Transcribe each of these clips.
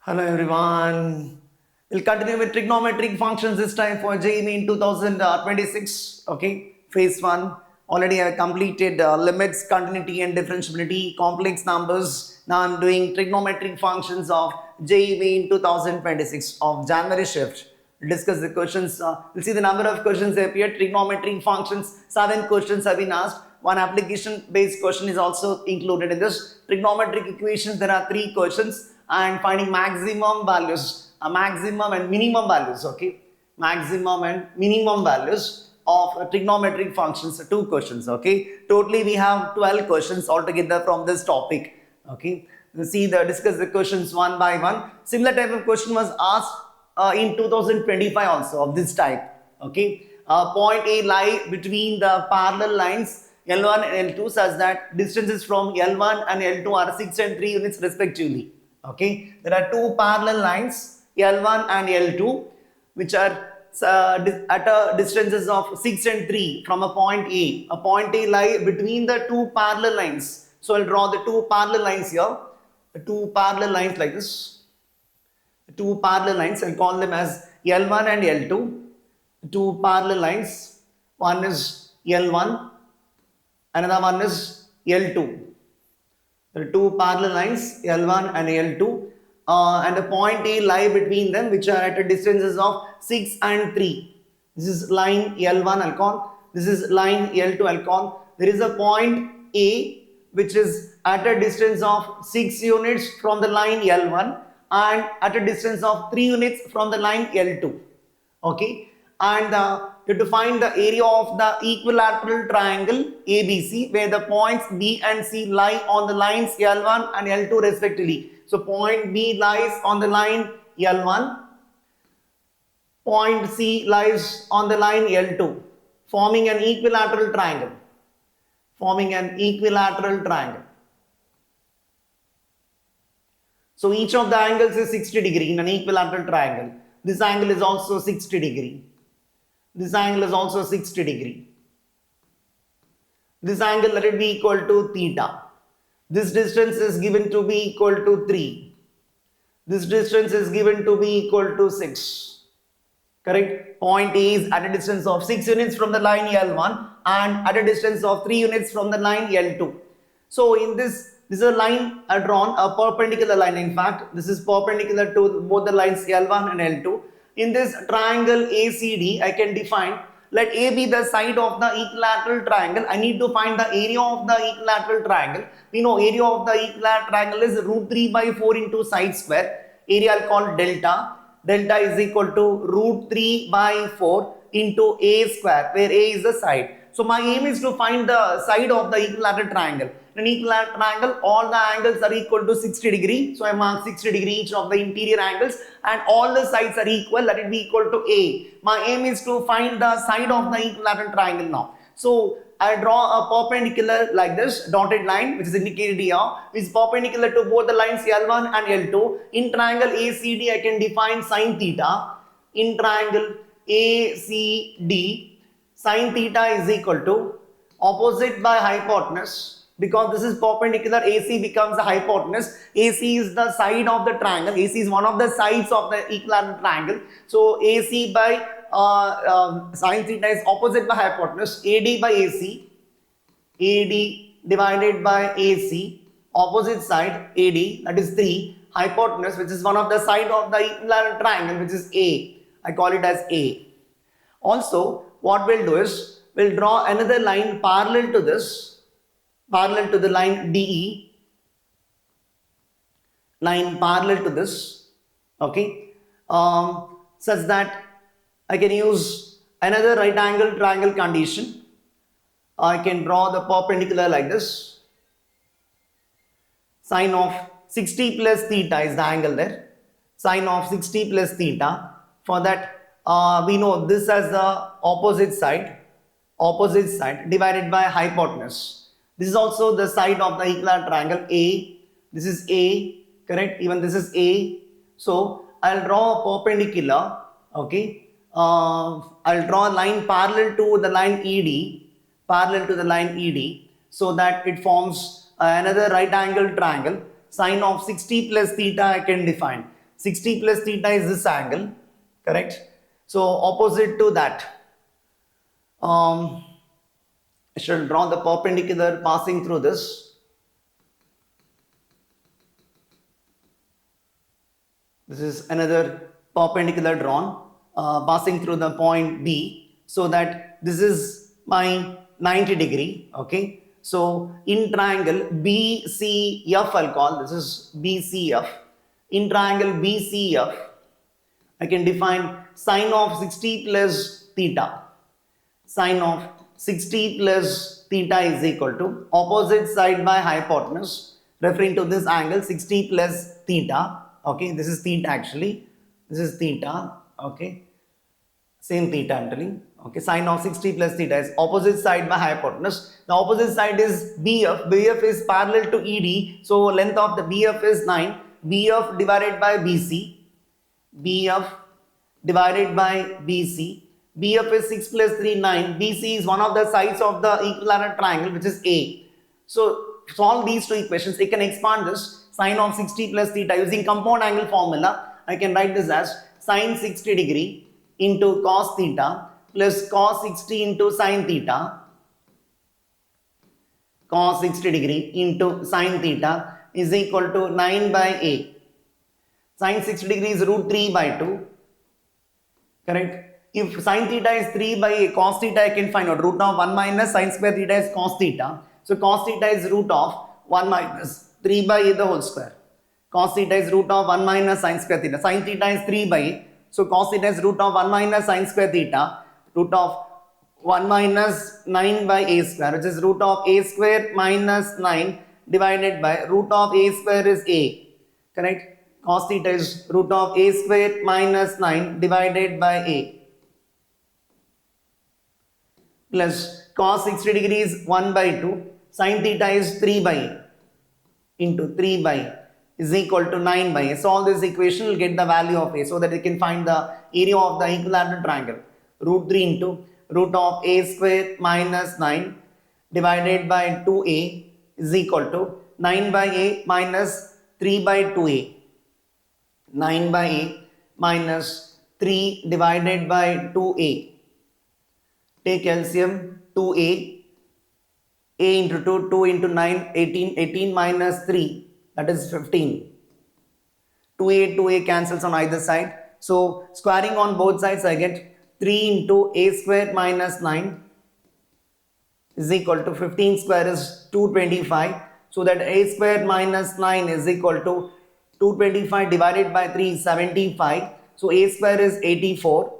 Hello everyone. We'll continue with trigonometric functions this time for JEE in 2026. Okay, phase 1. Already I completed limits, continuity and differentiability, complex numbers. Now I'm doing trigonometric functions of JEE in 2026 of January shift. We'll discuss the questions. We'll see the number of questions appeared. Trigonometric functions, 7 questions have been asked. One application based question is also included in this. Trigonometric equations, there are 3 questions. And finding maximum values, maximum and minimum values, okay, maximum and minimum values of trigonometric functions, 2 questions, okay. Totally we have 12 questions altogether from this topic, okay. We'll discuss the questions one by one. Similar type of question was asked in 2025 also of this type, okay. Point A lie between the parallel lines L1 and L2 such that distances from L1 and L2 are 6 and 3 units respectively. Okay, there are 2 parallel lines L1 and L2 which are at a distances of 6 and 3 from a point A. A point A lie between the 2 parallel lines. So I'll draw the 2 parallel lines here. The 2 parallel lines like this. The 2 parallel lines, I'll call them as L1 and L2. The 2 parallel lines. One is L1, another one is L2. There are 2 parallel lines L1 and L2 and a point A lie between them which are at a distances of 6 and 3. This is line L1 I'll call. This is line L2 I'll call. There is a point A which is at a distance of 6 units from the line L1 and at a distance of 3 units from the line L2. Okay, and to find the area of the equilateral triangle ABC where the points B and C lie on the lines L1 and L2 respectively. So point B lies on the line L1, point C lies on the line L2, forming an equilateral triangle. Forming an equilateral triangle. So each of the angles is 60 degree in an equilateral triangle. This angle is also 60 degree. This angle is also 60 degree. This angle, let it be equal to theta. This distance is given to be equal to 3. This distance is given to be equal to 6. Correct? Point A is at a distance of 6 units from the line L1 and at a distance of 3 units from the line L2. So in this is a line drawn, a perpendicular line. In fact, this is perpendicular to both the lines L1 and L2. In this triangle ACD, I can define, let A be the side of the equilateral triangle. I need to find the area of the equilateral triangle. We know area of the equilateral triangle is root 3 by 4 into side square. Area I'll call delta. Delta is equal to root 3 by 4 into A square, where A is the side. So my aim is to find the side of the equilateral triangle. In an equilateral triangle, all the angles are equal to 60 degree. So I mark 60 degree each of the interior angles and all the sides are equal. Let it be equal to A. My aim is to find the side of the equilateral triangle now. So I draw a perpendicular like this, dotted line which is indicated here, is perpendicular to both the lines L1 and L2. In triangle ACD, I can define sin theta. In triangle ACD, sin theta is equal to opposite by hypotenuse. Because this is perpendicular, AC becomes the hypotenuse. AC is the side of the triangle. AC is one of the sides of the equilateral triangle. So AC by sin theta is opposite by hypotenuse. AD by AC. AD divided by AC. Opposite side AD, that is 3. Hypotenuse, which is one of the side of the equilateral triangle, which is A. I call it as A. Also, what we'll do is, we'll draw another line parallel to this. Parallel to the line DE, line parallel to this, okay, such that I can use another right angle triangle condition. I can draw the perpendicular like this. Sine of 60 plus theta is the angle there. Sine of 60 plus theta. For that, we know this as the opposite side divided by hypotenuse. This is also the side of the equilateral triangle A. This is A, correct? Even this is A. So I'll draw a perpendicular, okay? I'll draw a line parallel to the line ED, so that it forms another right angle triangle. Sine of 60 plus theta I can define. 60 plus theta is this angle, correct? So opposite to that, I shall draw the perpendicular passing through this. This is another perpendicular drawn passing through the point B, so that this is my 90 degree, okay? So in triangle BCF, I'll call this is BCF. In triangle BCF, I can define sine of 60 plus theta. Sine of 60 plus theta is equal to opposite side by hypotenuse, referring to this angle 60 plus theta. Okay, this is theta actually. This is theta. Okay, same theta I'm telling. Okay, sine of 60 plus theta is opposite side by hypotenuse. The opposite side is BF. BF is parallel to ED. So length of the BF is 9. BF divided by BC. BF divided by BC. BF is 6 plus 3, 9. BC is one of the sides of the equilateral triangle, which is A. So solve these two equations. I can expand this. Sine of 60 plus theta using compound angle formula. I can write this as sine 60 degree into cos theta plus cos 60 into sin theta. Cos 60 degree into sin theta is equal to 9 by A. Sin 60 degree is root 3 by 2. Correct? If sin theta is 3 by A, cos theta I can find out. Root of 1 minus sin square theta is cos theta. So cos theta is root of 1 minus 3 by A the whole square. Cos theta is root of 1 minus sin square theta. Sin theta is 3 by A. So cos theta is root of 1 minus sin square theta. Root of 1 minus 9 by A square, which is root of A square minus 9 divided by root of A square is A. Correct? Cos theta is root of A square minus 9 divided by A. Plus cos 60 degree is 1 by 2. Sin theta is 3 by A into 3 by A is equal to 9 by A. Solve this equation, will get the value of A so that you can find the area of the equilateral triangle. Root 3 into root of A square minus 9 divided by 2A is equal to 9 by A minus 3 by 2A. 9 by A minus 3 divided by 2A. Take LCM 2A. A into 2, 2 into 9, 18. 18 minus 3, that is 15. 2A cancels on either side. So squaring on both sides, I get 3 into A square minus 9 is equal to 15 square is 225. So that A square minus 9 is equal to 225 divided by 3 is 75. So A square is 84.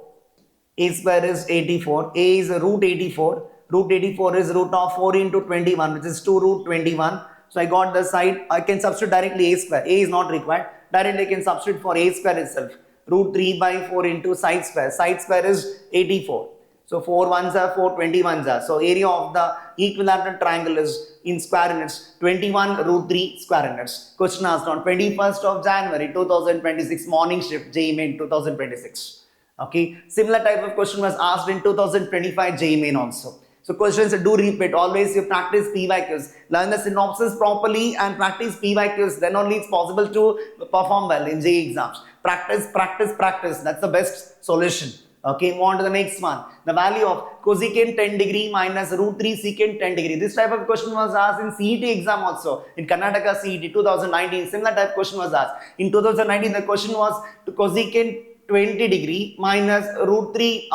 A square is 84. A is root 84. Root 84 is root of 4 into 21, which is 2 root 21. So I got the side. I can substitute directly A square. A is not required. Directly I can substitute for A square itself. Root 3 by 4 into side square. Side square is 84. So 4 ones are 4, 21s are. So area of the equilateral triangle is in square units 21 root 3 square units. Question asked on 21st of January 2026 morning shift JEE Main 2026. Okay. Similar type of question was asked in 2025 JEE Main also. So questions do repeat. Always you practice PYQs. Learn the synopsis properly and practice PYQs. Then only it's possible to perform well in JEE exams. Practice, practice, practice. That's the best solution. Okay, move on to the next one. The value of cosecant 10 degree minus root 3 secant 10 degree. This type of question was asked in CET exam also. In Karnataka CET 2019, similar type question was asked. In 2019, the question was to cosecant 20 degree minus root 3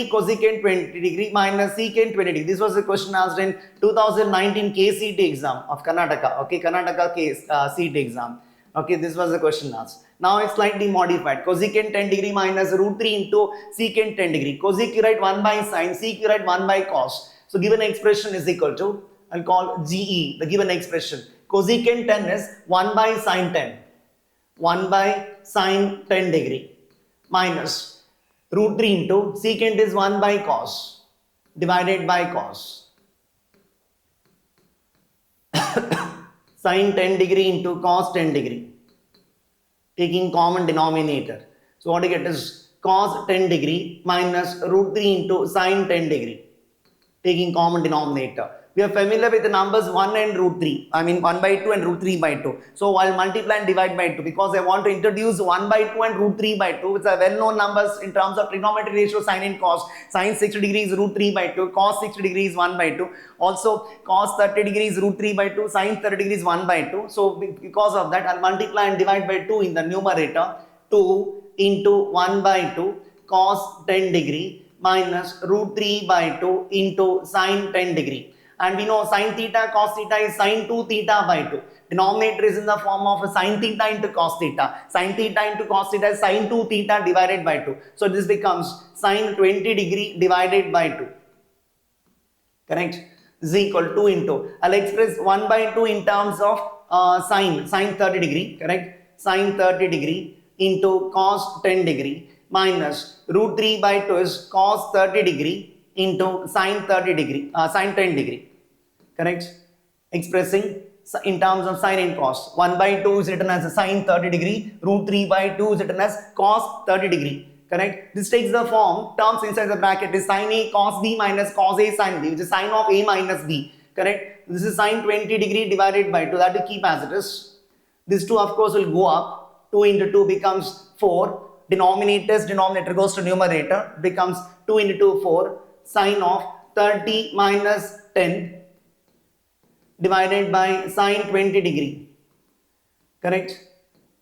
cosecant 20 degree minus secant 20 degree. This was the question asked in 2019 KCET exam of Karnataka. Okay, Karnataka CET exam. Okay, this was the question asked. Now it's slightly modified. Cosecant 10 degree minus root 3 into secant 10 degree. Cosec you write 1 by sine, sec you write 1 by cos. So given expression is equal to, I'll call JEE, the given expression. Cosecant 10 is 1 by sine 10. 1 by sine 10 degree minus root 3 into secant is 1 by cos divided by cos. Sine 10 degree into cos 10 degree. Taking common denominator. So what you get is cos 10 degree minus root 3 into sine 10 degree. taking common denominator. We are familiar with the numbers 1 and root 3. I mean 1 by 2 and root 3 by 2. So I'll multiply and divide by 2 because I want to introduce 1 by 2 and root 3 by 2, which are well-known numbers in terms of trigonometric ratio, sine and cos. Sine 60 degrees root 3 by 2, cos 60 degrees 1 by 2. Also cos 30 degrees root 3 by 2, sine 30 degrees 1 by 2. So because of that, I'll multiply and divide by 2 in the numerator. 2 into 1 by 2 cos 10 degree minus root 3 by 2 into sine 10 degree. And we know sine theta cos theta is sine 2 theta by 2. Denominator is in the form of sine theta into cos theta. Sine theta into cos theta is sine 2 theta divided by 2. So this becomes sine 20 degree divided by 2. Correct? This is equal to into. I'll express 1 by 2 in terms of sine 30 degree. Correct? Sine 30 degree into cos 10 degree minus root 3 by 2 is cos 30 degree into sine 30 degree, sine 10 degree. Correct? Expressing in terms of sine and cos. 1 by 2 is written as sine 30 degree, root 3 by 2 is written as cos 30 degree. Correct? This takes the form, terms inside the bracket is sine A cos B minus cos A sine B, which is sine of A minus B. Correct? This is sine 20 degree divided by 2, that will keep as it is. This 2 of course will go up, 2 into 2 becomes 4. Denominator goes to numerator, becomes 2 into 2, 4. Sine of 30 minus 10 divided by sine 20 degree. Correct?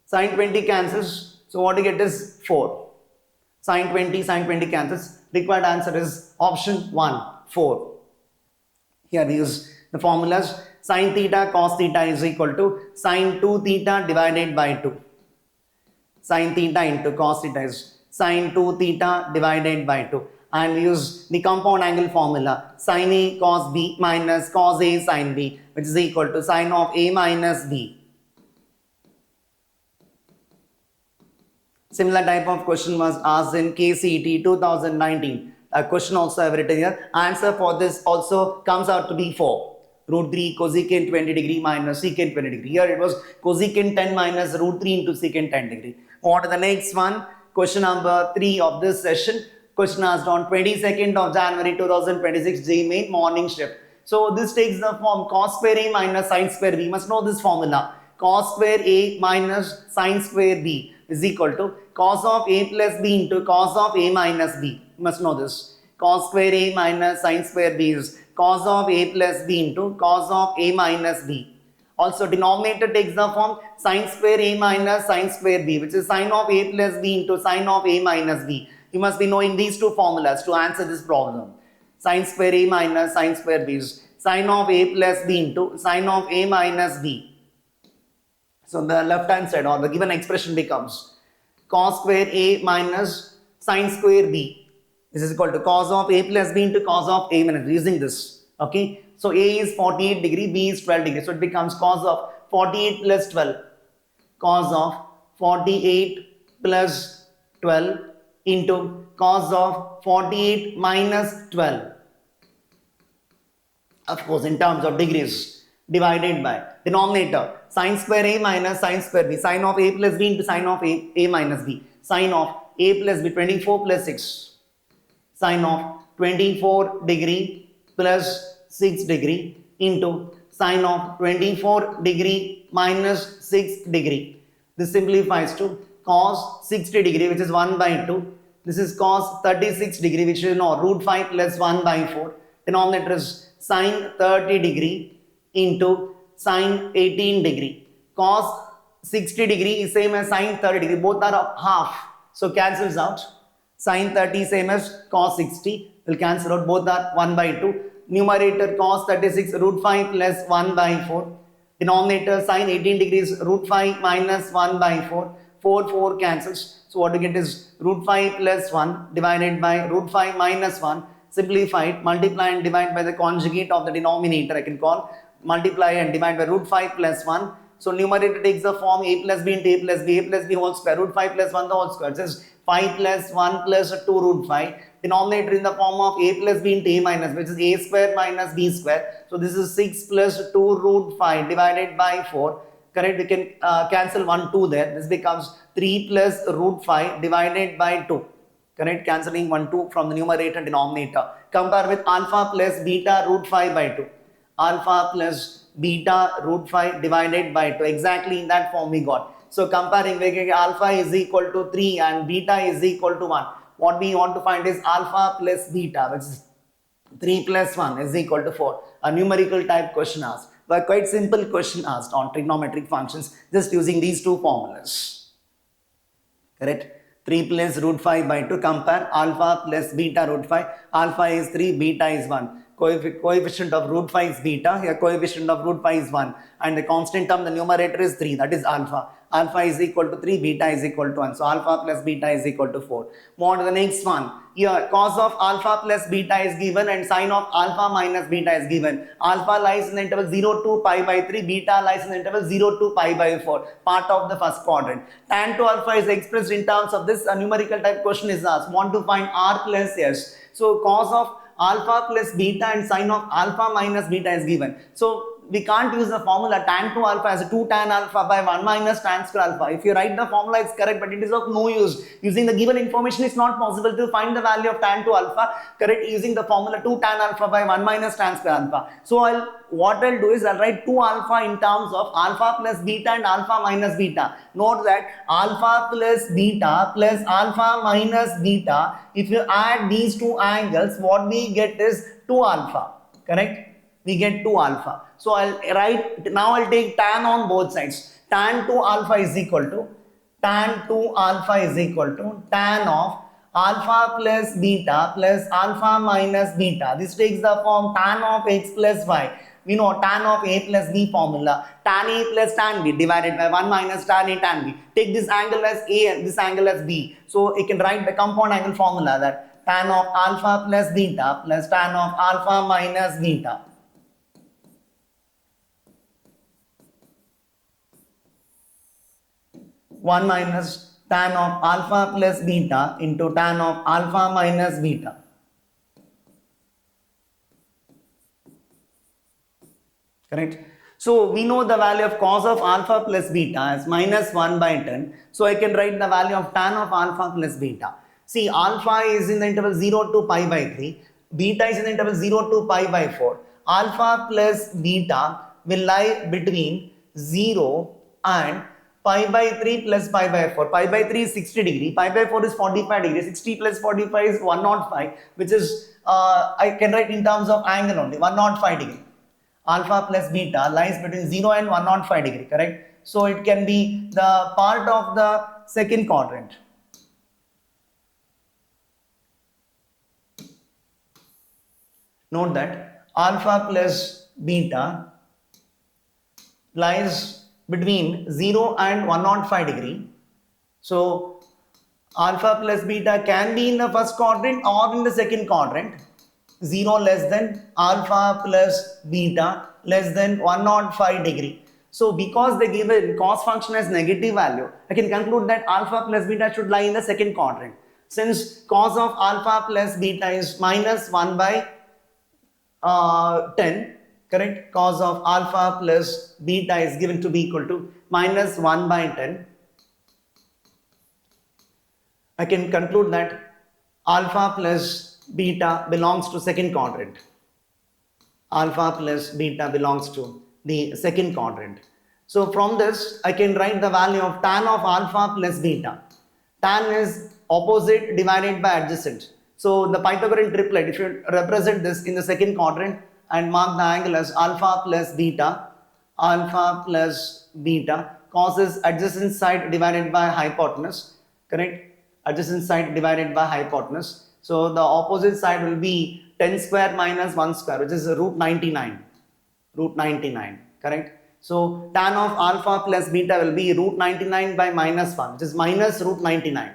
Sine 20 cancels. So what you get is 4. Sine 20 cancels. Required answer is option 1, 4. Here we use the formulas. Sine theta cos theta is equal to sine 2 theta divided by 2. Sine theta into cos theta is sine 2 theta divided by 2. And we use the compound angle formula, sin A cos B minus cos A sin B, which is equal to sin of A minus B. Similar type of question was asked in KCET 2019. A question also I have written here. Answer for this also comes out to be 4. Root 3 cosecant 20 degree minus secant 20 degree. Here it was cosecant 10 minus root 3 into secant 10 degree. On to the next one. Question number 3 of this session. Question asked on 22nd of January 2026 JEE main morning shift. So this takes the form cos square A minus sin square B. You must know this formula. Cos square A minus sin square B is equal to cos of A plus B into cos of A minus B. You must know this. Cos square A minus sin square B is cos of A plus B into cos of A minus B. Also denominator takes the form sin square A minus sin square B, which is sin of A plus B into sin of A minus B. You must be knowing these two formulas to answer this problem. Sin square A minus sin square B is sin of A plus B into sin of A minus B. So the left hand side or the given expression becomes cos square A minus sin square B. This is equal to cos of A plus B into cos of A minus B, using this. Okay. So A is 48 degree, B is 12 degree. So it becomes cos of 48 plus 12. Cos of 48 plus 12 into cos of 48 minus 12. Of course, in terms of degrees, divided by denominator sin square A minus sin square B, sin of A plus B into sin of A minus B, sin of A plus B 24 plus 6, sin of 24 degree plus 6 degree into sin of 24 degree minus 6 degree. This simplifies to cos 60 degree, which is 1 by 2. This is cos 36 degree, which is root 5 plus 1 by 4. Denominator is sin 30 degree into sin 18 degree. Cos 60 degree is same as sin 30 degree. Both are half. So cancels out. Sin 30 same as cos 60. Will cancel out. Both are 1 by 2. Numerator cos 36 root 5 plus 1 by 4. Denominator sin 18 degrees root 5 minus 1 by 4. 4 cancels. So what you get is root 5 plus 1 divided by root 5 minus 1. Simplified, multiply and divide by the conjugate of the denominator, I can call. Multiply and divide by root 5 plus 1. So numerator takes the form A plus B into A plus B whole square. Root 5 plus 1 the whole square. It says 5 plus 1 plus 2 root 5. Denominator in the form of A plus B into A minus B, which is A square minus B square. So this is 6 plus 2 root 5 divided by 4. Correct? We can cancel 1, 2 there. This becomes 3 plus root 5 divided by 2. Correct? Cancelling 1, 2 from the numerator and denominator. Compare with alpha plus beta root 5 by 2. Alpha plus beta root 5 divided by 2. Exactly in that form we got. So comparing, we get alpha is equal to 3 and beta is equal to 1. What we want to find is alpha plus beta, which is 3 plus 1 is equal to 4. A numerical type question asked. But quite simple question asked on trigonometric functions just using these two formulas. Correct? 3 plus root 5 by 2. Compare alpha plus beta root 5. Alpha is 3, beta is 1. Coefficient of root 5 is beta. Here coefficient of root 5 is 1. And the constant term, the numerator is 3. That is alpha. Alpha is equal to 3, beta is equal to 1. So alpha plus beta is equal to 4. Move on to the next one. Here cos of alpha plus beta is given and sine of alpha minus beta is given. Alpha lies in the interval 0 to pi by 3. Beta lies in the interval 0 to pi by 4. Part of the first quadrant. Tan to alpha is expressed in terms of this. A numerical type question is asked. Want to find r plus s. So cos of alpha plus beta and sine of alpha minus beta is given. So we can't use the formula tan to alpha as 2 tan alpha by 1 minus tan square alpha. If you write the formula, it's correct, but it is of no use. Using the given information, it's not possible to find the value of tan to alpha, correct, using the formula 2 tan alpha by 1 minus tan square alpha. So what I'll do is I'll write 2 alpha in terms of alpha plus beta and alpha minus beta. Note that alpha plus alpha minus beta, if you add these two angles, what we get is 2 alpha, correct? We get 2 alpha. So I'll take tan on both sides. Tan 2 alpha is equal to tan of alpha plus alpha minus beta. This takes the form tan of x plus y. We know tan of a plus b formula. Tan a plus tan b divided by 1 minus tan a tan b. Take this angle as a and this angle as b. So you can write the compound angle formula, that tan of alpha plus tan of alpha minus beta. One minus tan of alpha plus beta into tan of alpha minus beta. Correct? So we know the value of cos of alpha plus beta as minus 1 by 10. So I can write the value of tan of alpha plus beta. See, alpha is in the interval 0 to pi by 3. Beta is in the interval 0 to pi by 4. Alpha plus beta will lie between 0 and pi by 3 plus pi by 4. Pi by 3 is 60 degree. Pi by 4 is 45 degree. 60 plus 45 is 105, which is, I can write in terms of angle only, 105 degree. Alpha plus beta lies between 0 and 105 degree, correct? So it can be the part of the second quadrant. Note that alpha plus beta lies between 0 and 105 degree. So alpha plus beta can be in the first quadrant or in the second quadrant. 0 less than alpha plus beta less than 105 degree. So because the given cos function has negative value, I can conclude that alpha plus beta should lie in the second quadrant. Since cos of alpha plus beta is minus 1 by 10, correct? Cos of alpha plus beta is given to be equal to minus 1 by 10. I can conclude that alpha plus beta belongs to second quadrant. Alpha plus beta belongs to the second quadrant. So from this, I can write the value of tan of alpha plus beta. Tan is opposite divided by adjacent. So the Pythagorean triplet, if you represent this in the second quadrant and mark the angle as alpha plus beta, cos is adjacent side divided by hypotenuse, correct? Adjacent side divided by hypotenuse. So the opposite side will be 10 square minus 1 square, which is root 99, correct? So tan of alpha plus beta will be root 99 by minus 1, which is minus root 99.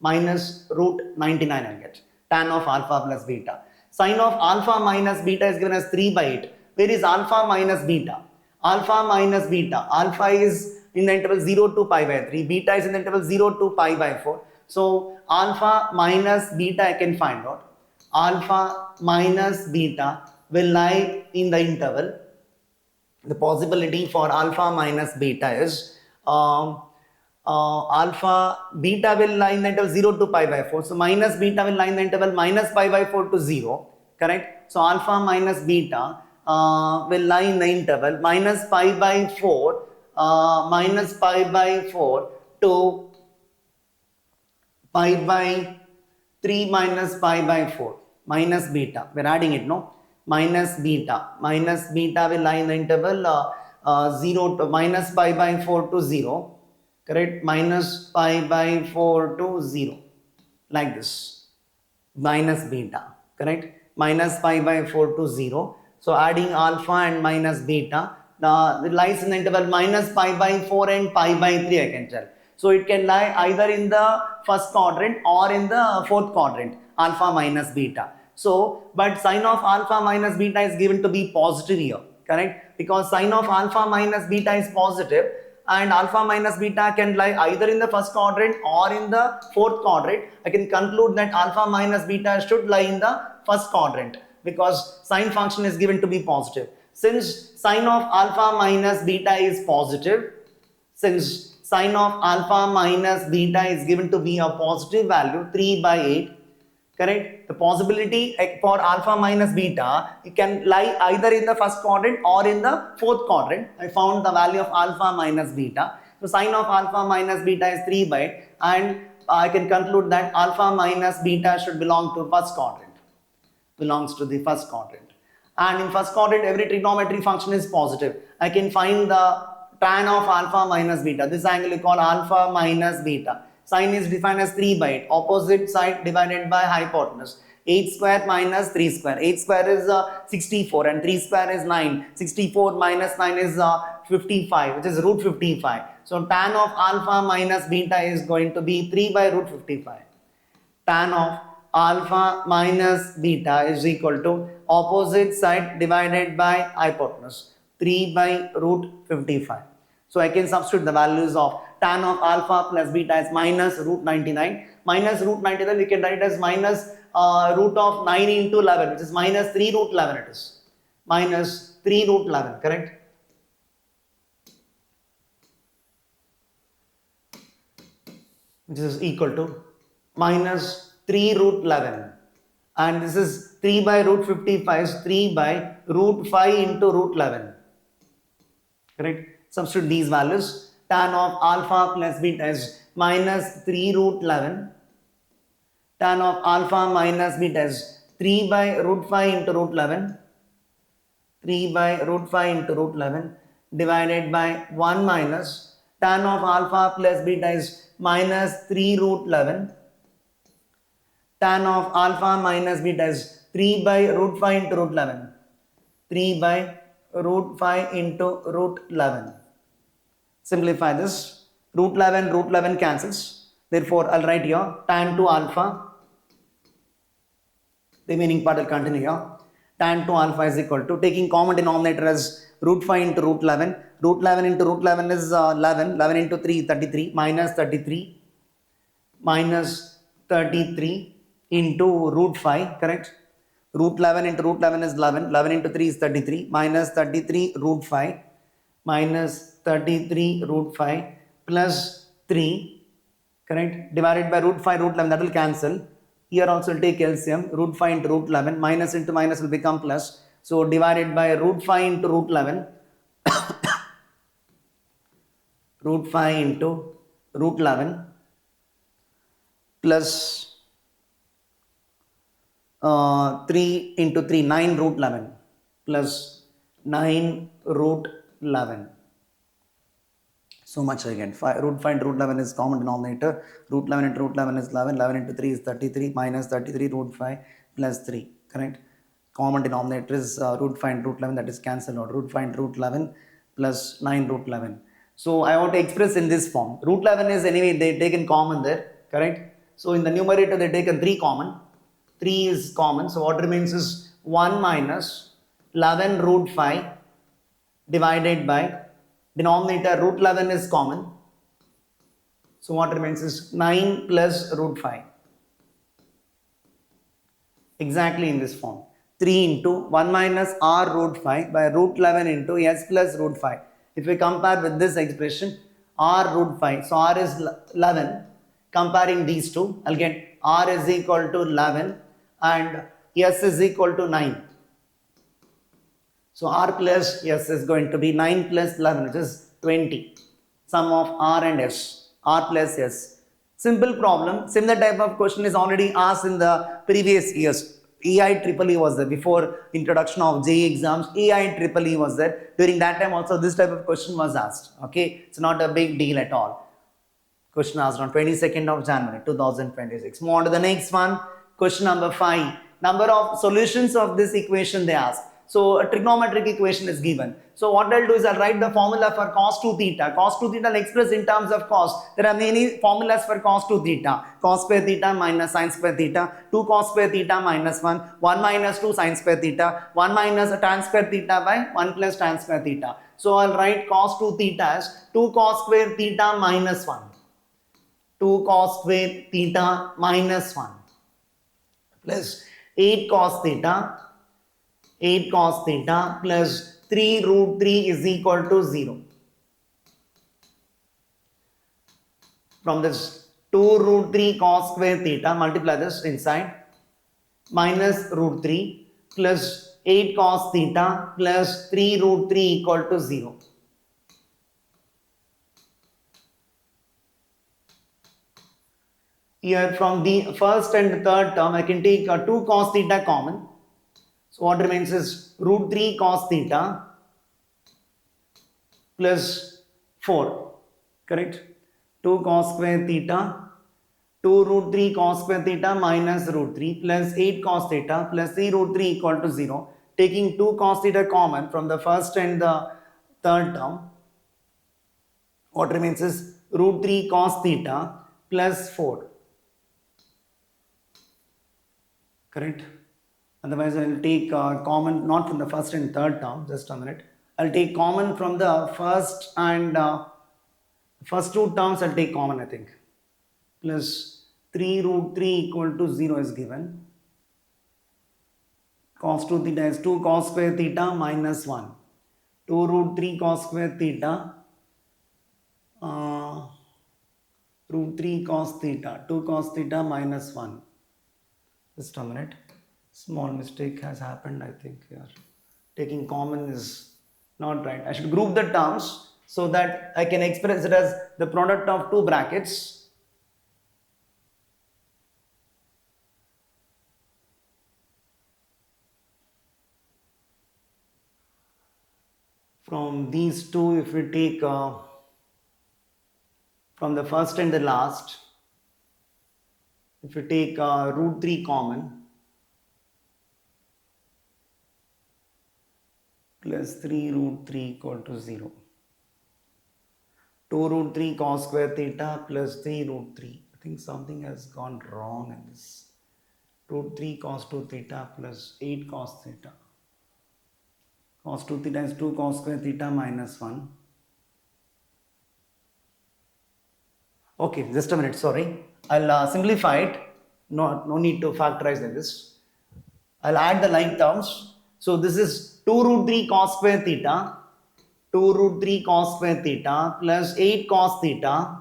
Minus root 99 I'll get. Tan of alpha plus beta. Sine of alpha minus beta is given as 3 by 8. Where is alpha minus beta? Alpha is in the interval 0 to pi by 3. Beta is in the interval 0 to pi by 4. So alpha minus beta I can find out. Alpha minus beta will lie in the interval. The possibility for alpha minus beta is alpha beta will lie in the interval 0 to pi by 4. So minus beta will lie in the interval minus pi by 4 to 0. Correct? So alpha minus beta will lie in the interval minus pi by 4 to pi by 3 minus pi by 4 minus beta. We're adding it, no? Minus beta will lie in the interval 0 to minus pi by 4 to 0. Correct? Minus pi by 4 to 0. Like this. Minus beta. Correct? Minus pi by 4 to 0. So adding alpha and minus beta, it lies in the interval minus pi by 4 and pi by 3, I can tell. So it can lie either in the first quadrant or in the fourth quadrant, alpha minus beta. So, but sign of alpha minus beta is given to be positive here, correct? Because sign of alpha minus beta is positive, and alpha minus beta can lie either in the first quadrant or in the fourth quadrant. I can conclude that alpha minus beta should lie in the first quadrant because sign function is given to be positive. Since sign of alpha minus beta is positive, since sign of alpha minus beta is given to be a positive value 3 by 8, correct? The possibility for alpha minus beta, it can lie either in the first quadrant or in the fourth quadrant. I found the value of alpha minus beta. So sign of alpha minus beta is 3 by 8, and I can conclude that alpha minus beta should belong to first quadrant. Belongs to the first quadrant. And in first quadrant, every trigonometry function is positive. I can find the tan of alpha minus beta. This angle is called alpha minus beta. Sine is defined as 3 by 8. Opposite side divided by hypotenuse. 8 square minus 3 square. 8 square is 64 and 3 square is 9. 64 minus 9 is 55, which is root 55. So tan of alpha minus beta is going to be 3 by root 55. Tan of alpha minus beta is equal to opposite side divided by hypotenuse 3 by root 55. So I can substitute the values of tan of alpha plus beta as minus root 99. Minus root 99 we can write it as minus root of 9 into 11, which is minus 3 root 11 it is. Minus 3 root 11, correct? Which is equal to minus 3 root 11, and this is 3 by root 55 is 3 by root 5 into root 11, correct? Substitute these values. Tan of alpha plus beta is minus 3 root 11. Tan of alpha minus beta is 3 by root 5 into root 11. 3 by root 5 into root 11 divided by 1 minus tan of alpha plus beta is minus 3 root 11. Tan of alpha minus beta is 3 by root 5 into root 11. 3 by root 5 into root 11. Simplify this. Root 11 cancels. Therefore, I'll write here tan 2 alpha. The remaining part will continue here. Tan 2 alpha is equal to, taking common denominator as root 5 into root 11. Root 11 into root 11 is 11. 11 into 3 33. Minus 33. Minus 33 into root 5, correct? Root 11 into root 11 is 11. 11 into 3 is 33. Minus 33 root 5. Minus 33 root 5 plus 3, correct? Divided by root 5 root 11, that will cancel. Here also will take LCM. Root 5 into root 11. Minus into minus will become plus. So divided by root 5 into root 11. Root 5 into root 11 plus 3 into 3, 9 root 11 plus 9 root 11. So much again. Root 5 into root 11 is common denominator. Root 11 into root 11 is 11. 11 into 3 is 33. Minus 33 root 5 plus 3. Correct? Common denominator is root 5 into root 11, that is cancelled out. Root 5 into root 11 plus 9 root 11. So I want to express in this form. Root 11 is anyway, they taken common there. Correct? So in the numerator they taken 3 common. 3 is common. So what remains is 1 minus 11 root 5 divided by denominator root 11 is common. So what remains is 9 plus root 5. Exactly in this form. 3 into 1 minus r root 5 by root 11 into s plus root 5. If we compare with this expression, r root 5. So r is 11. Comparing these two, I'll get r is equal to 11 and s is equal to 9. So r plus s is going to be 9 plus 11, which is 20. Sum of r and s, r plus s. Simple problem. Similar type of question is already asked in the previous years. EIEEE was there before introduction of JEE exams. EIEEE was there. During that time also this type of question was asked. Okay, it's not a big deal at all. Question asked on 22nd of January 2026. Move on to the next one. Question number 5. Number of solutions of this equation they ask. So a trigonometric equation is given. So what I'll do is I'll write the formula for cos 2 theta. Cos 2 theta I'll express in terms of cos. There are many formulas for cos 2 theta. Cos square theta minus sin square theta. 2 cos square theta minus 1. 1 minus 2 sin square theta. 1 minus tan square theta by 1 plus tan square theta. So I'll write cos 2 theta as 2 cos square theta minus 1. 2 cos square theta minus 1 plus 8 cos theta. 8 cos theta plus 3 root 3 is equal to 0. From this 2 root 3 cos square theta, multiply this inside, minus root 3 plus 8 cos theta plus 3 root 3 equal to 0. Here from the first and third term, I can take 2 cos theta common. So what remains is root 3 cos theta plus 4, correct? 2 cos square theta, 2 root 3 cos square theta minus root 3 plus 8 cos theta plus 3 root 3 equal to 0. Taking 2 cos theta common from the first and the third term, what remains is root 3 cos theta plus 4, correct? Otherwise, I will take common not from the first and third term. Just a minute. I'll take common from the first and first two terms. I'll take common, I think. Plus 3 root 3 equal to 0 is given. Cos 2 theta is 2 cos square theta minus 1. 2 root 3 cos square theta. Root 3 cos theta. 2 cos theta minus 1. Just a minute. Small mistake has happened, I think here. Taking common is not right. I should group the terms so that I can express it as the product of two brackets. From these two, if we take from the first and the last, if we take root 3 common, plus 3 root 3 equal to 0. 2 root 3 cos square theta plus 3 root 3. I think something has gone wrong in this. Root 3 cos 2 theta plus 8 cos theta. Cos 2 theta is 2 cos square theta minus 1. Okay, just a minute, sorry. I'll simplify it. No need to factorize like this. I'll add the like terms. So this is 2 root 3 cos square theta, 2 root 3 cos square theta plus 8 cos theta,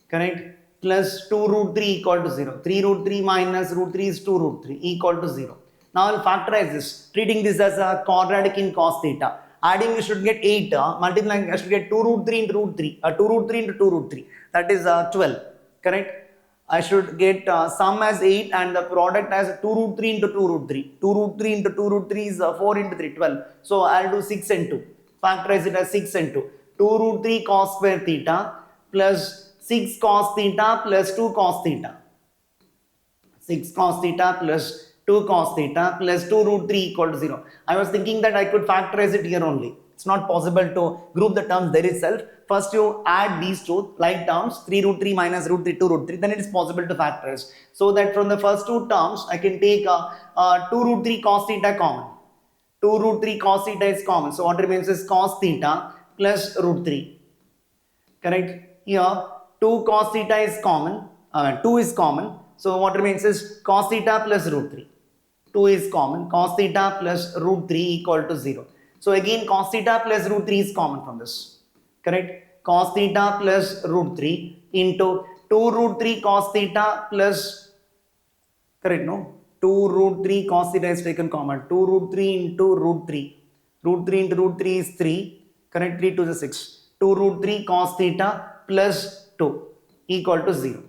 correct, plus 2 root 3 equal to 0. 3 root 3 minus root 3 is 2 root 3 equal to 0. Now I will factorize this, treating this as a quadratic in cos theta. Adding we should get 8, multiplying I should get 2 root 3 into root 3, 2 root 3 into 2 root 3, that is 12, correct. I should get sum as 8 and the product as 2 root 3 into 2 root 3. 2 root 3 into 2 root 3 is 4 into 3, 12. So I'll do 6 and 2. Factorize it as 6 and 2. 2 root 3 cos square theta plus 6 cos theta plus 2 cos theta. 6 cos theta plus 2 cos theta plus 2 root 3 equal to 0. I was thinking that I could factorize it here only. It's not possible to group the terms there itself. First you add these two like terms, 3 root 3 minus root 3, 2 root 3, then it is possible to factorize. So that from the first two terms, I can take 2 root 3 cos theta common. 2 root 3 cos theta is common. So what remains is cos theta plus root 3. Correct? Here 2 cos theta is common, 2 is common. So what remains is cos theta plus root 3. 2 is common, cos theta plus root 3 equal to 0. So again cos theta plus root 3 is common from this. Correct? cos theta plus root 3 into 2 root 3 cos theta plus, correct, no? 2 root 3 cos theta is taken common. 2 root 3 into root 3. Root 3 into root 3 is 3. Correct? 3 to the 6. 2 root 3 cos theta plus 2 equal to 0.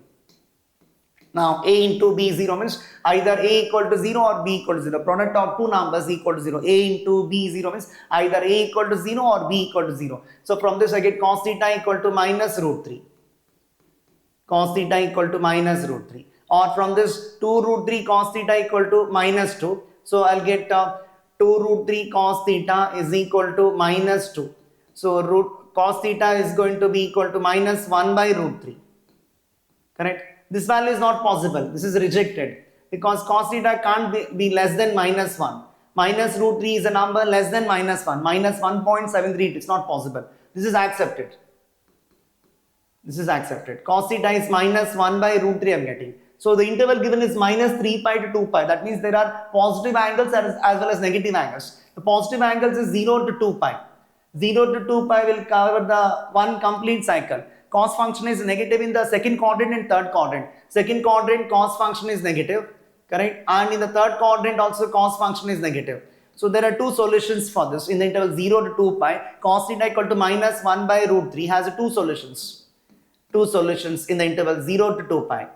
Now a into b 0 means either a equal to 0 or b equal to 0. Product of two numbers equal to 0. A into b 0 means either a equal to 0 or b equal to 0. So from this I get cos theta equal to minus root 3. Cos theta equal to minus root 3. Or from this 2 root 3 cos theta equal to minus 2. So I'll get 2 root 3 cos theta is equal to minus 2. So cos theta is going to be equal to minus 1 by root 3. Correct? This value is not possible. This is rejected because cos theta can't be less than minus 1. Minus root 3 is a number less than minus 1. Minus 1.73. It's not possible. This is accepted. This is accepted. Cos theta is minus 1 by root 3 I am getting. So the interval given is minus 3 pi to 2 pi. That means there are positive angles as well as negative angles. The positive angles is 0 to 2 pi. 0 to 2 pi will cover the one complete cycle. Cos function is negative in the second quadrant and third quadrant. Second quadrant cos function is negative, correct? And in the third quadrant also cos function is negative. So there are two solutions for this in the interval 0 to 2 pi. Cos theta equal to minus 1 by root 3 has two solutions. Two solutions in the interval 0 to 2 pi.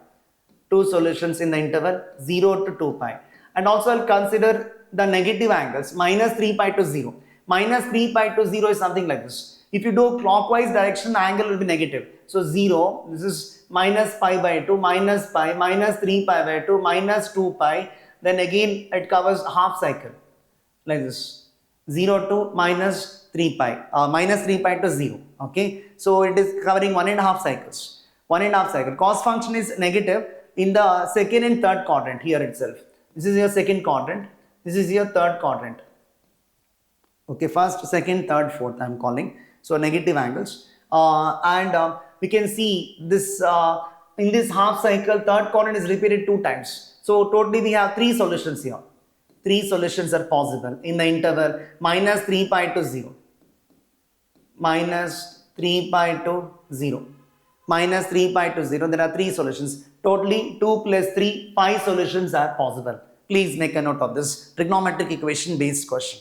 Two solutions in the interval 0 to 2 pi. And also I'll consider the negative angles minus 3 pi to 0. Minus 3 pi to 0 is something like this. If you do clockwise direction, the angle will be negative. So 0, this is minus pi by 2, minus pi, minus 3 pi by 2, minus 2 pi. Then again it covers half cycle like this. 0 to minus 3 pi, minus 3 pi to 0. Okay. So it is covering 1.5 cycles. 1.5 cycle. Cos function is negative in the second and third quadrant here itself. This is your second quadrant. This is your third quadrant. Okay, first, second, third, fourth I am calling. So negative angles. We can see this in this half cycle, third quadrant is repeated 2 times. So totally we have 3 solutions here. 3 solutions are possible in the interval minus 3 pi to 0. Minus 3 pi to 0. Minus 3 pi to 0. There are 3 solutions. Totally 2 plus 3, 5 solutions are possible. Please make a note of this trigonometric equation based question.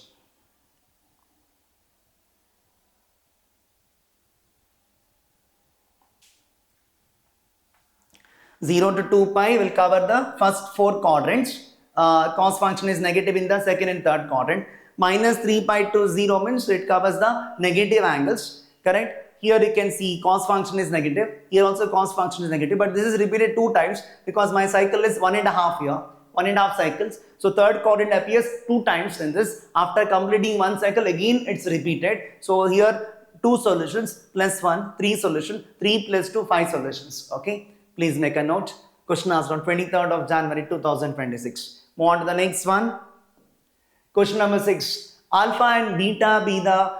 Zero to 2 pi will cover the first 4 quadrants. Cos function is negative in the second and third quadrant. Minus 3 pi to 0 means it covers the negative angles. Correct? Here you can see cos function is negative. Here also cos function is negative. But this is repeated 2 times because my cycle is 1.5 here. 1.5 cycles. So third quadrant appears 2 times in this. After completing 1 cycle, again it's repeated. So here 2 solutions plus 1, 3 solutions. 3 plus 2, 5 solutions. Okay. Please make a note. Question asked on 23rd of January 2026. Move on to the next one. Question number 6. Alpha and beta be the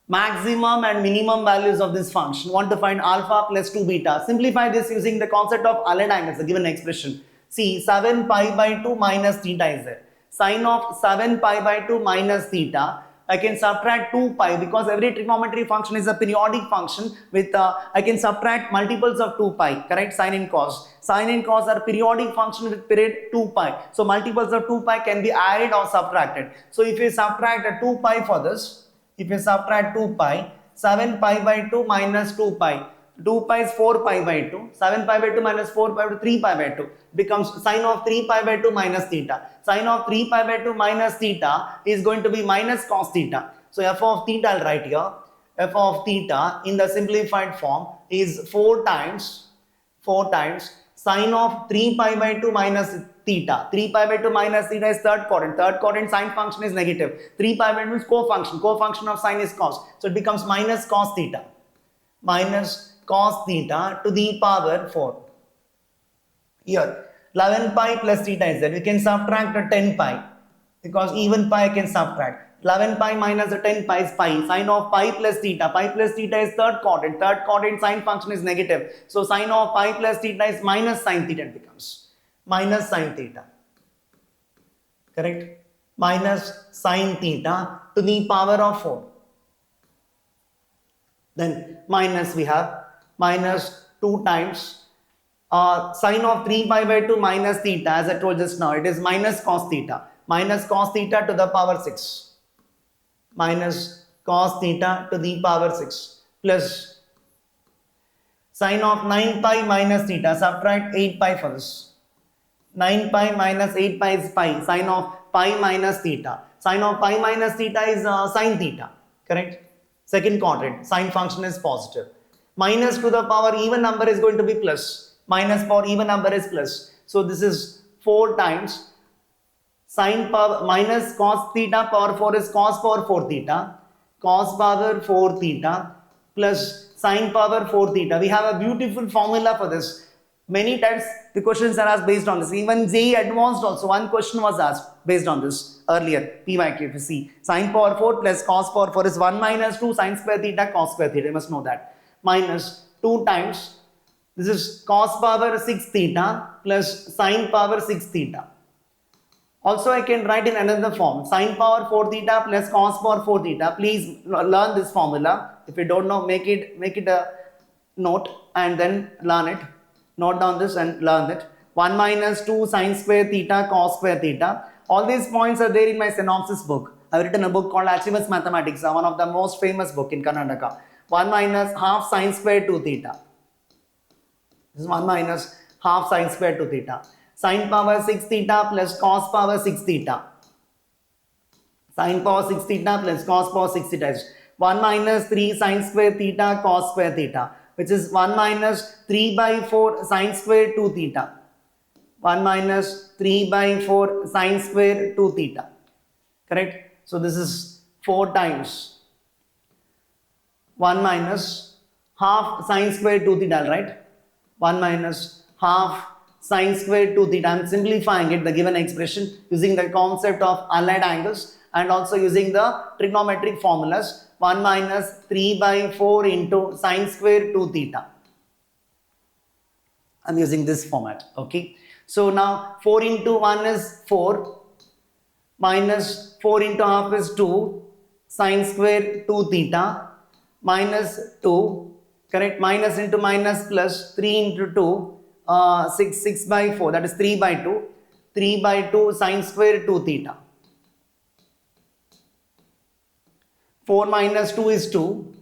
maximum and minimum values of this function. Want to find alpha plus 2 beta. Simplify this using the concept of aligned angles, the given expression. See, 7 pi by 2 minus theta is there. Sine of 7 pi by 2 minus theta. I can subtract 2 pi because every trigonometry function is a periodic function with I can subtract multiples of 2 pi, correct? Sine and cos. Sine and cos are periodic function with period 2 pi. So multiples of 2 pi can be added or subtracted. So if you subtract a 2 pi for this, if you subtract 2 pi, 7 pi by 2 minus 2 pi. 2 pi is 4 pi by 2. 7 pi by 2 minus 4 pi by 2, 3 pi by 2 becomes sine of 3 pi by 2 minus theta. Sine of 3 pi by 2 minus theta is going to be minus cos theta. So f of theta I'll write here. F of theta in the simplified form is 4 times sine of 3 pi by 2 minus theta. 3 pi by 2 minus theta is third quadrant. Third quadrant sine function is negative. 3 pi by 2 is cofunction. Cofunction of sine is cos. So it becomes minus cos theta. Minus cos theta to the power 4. Here 11 pi plus theta is there. We can subtract the 10 pi because even pi I can subtract. 11 pi minus the 10 pi is pi. Sine of pi plus theta. Pi plus theta is third quadrant. Third quadrant sine function is negative. So sine of pi plus theta is minus sine theta. It becomes minus sine theta. Correct? Minus sine theta to the power of 4. Then minus we have minus 2 times sine of 3 pi by 2 minus theta, as I told just now, it is minus cos theta to the power 6, minus cos theta to the power 6 plus sine of 9 pi minus theta, subtract 8 pi for this. 9 pi minus 8 pi is pi, sine of pi minus theta. Sine of pi minus theta is sine theta, correct? Second quadrant, sine function is positive. Minus to the power even number is going to be plus. Minus power even number is plus. So this is 4 times sine power minus cos theta power 4 is cos power 4 theta. Cos power 4 theta plus sine power 4 theta. We have a beautiful formula for this. Many times the questions are asked based on this. Even JEE advanced also, one question was asked based on this earlier. PYQ, if you see, sine power 4 plus cos power 4 is 1 minus 2 sine square theta cos square theta. You must know that. Minus 2 times, this is cos power 6 theta plus sine power 6 theta. Also I can write in another form, sine power 4 theta plus cos power 4 theta. Please learn this formula. If you don't know, make it a note and then learn it. Note down this and learn it. 1 minus 2 sine square theta cos square theta. All these points are there in my synopsis book. I've written a book called AbhiramsMathsMarathon, one of the most famous book in Karnataka. 1 minus half sine square 2 theta. This is 1 minus half sine square 2 theta. Sine power 6 theta plus cos power 6 theta. Sine power 6 theta plus cos power 6 theta is 1 minus 3 sine square theta cos square theta, which is 1 minus 3 by 4 sine square 2 theta. 1 minus 3 by 4 sine square 2 theta. Correct? So this is 4 times 1 minus half sine square 2 theta, right? 1 minus half sine square 2 theta. I am simplifying it, the given expression, using the concept of allied angles and also using the trigonometric formulas. 1 minus 3 by 4 into sine square 2 theta. I am using this format. Okay. So now 4 into 1 is 4 minus 4 into half is 2 sine square 2 theta minus 2, correct? Minus into minus plus 3 into 2, 6 by 4, that is 3 by 2. 3 by 2 sine square 2 theta. 4 minus 2 is 2.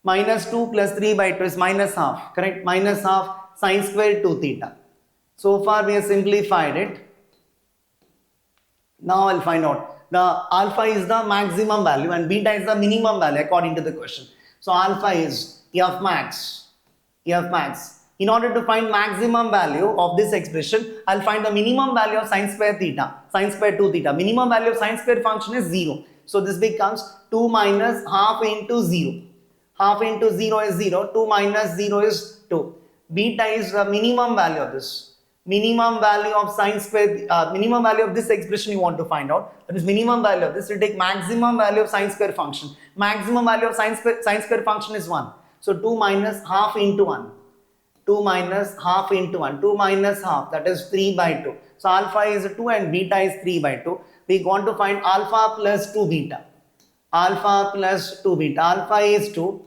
Minus 2 plus 3 by 2 is minus half, correct? Minus half sine square 2 theta. So far we have simplified it. Now I'll find out. The alpha is the maximum value and beta is the minimum value according to the question. So alpha is F max. F max. In order to find maximum value of this expression, I'll find the minimum value of sine square theta, sine square 2 theta. Minimum value of sine square function is 0. So this becomes 2 minus half into 0. Half into 0 is 0. 2 minus 0 is 2. Beta is the minimum value of this. Minimum value of sine square, minimum value of this expression you want to find out. That is minimum value of this. You take maximum value of sine square function. Maximum value of sine square function is 1. So 2 minus half into 1. 2 minus half into 1. 2 minus half, that is 3 by 2. So alpha is 2 and beta is 3 by 2. We want to find alpha plus 2 beta. Alpha plus 2 beta. Alpha is 2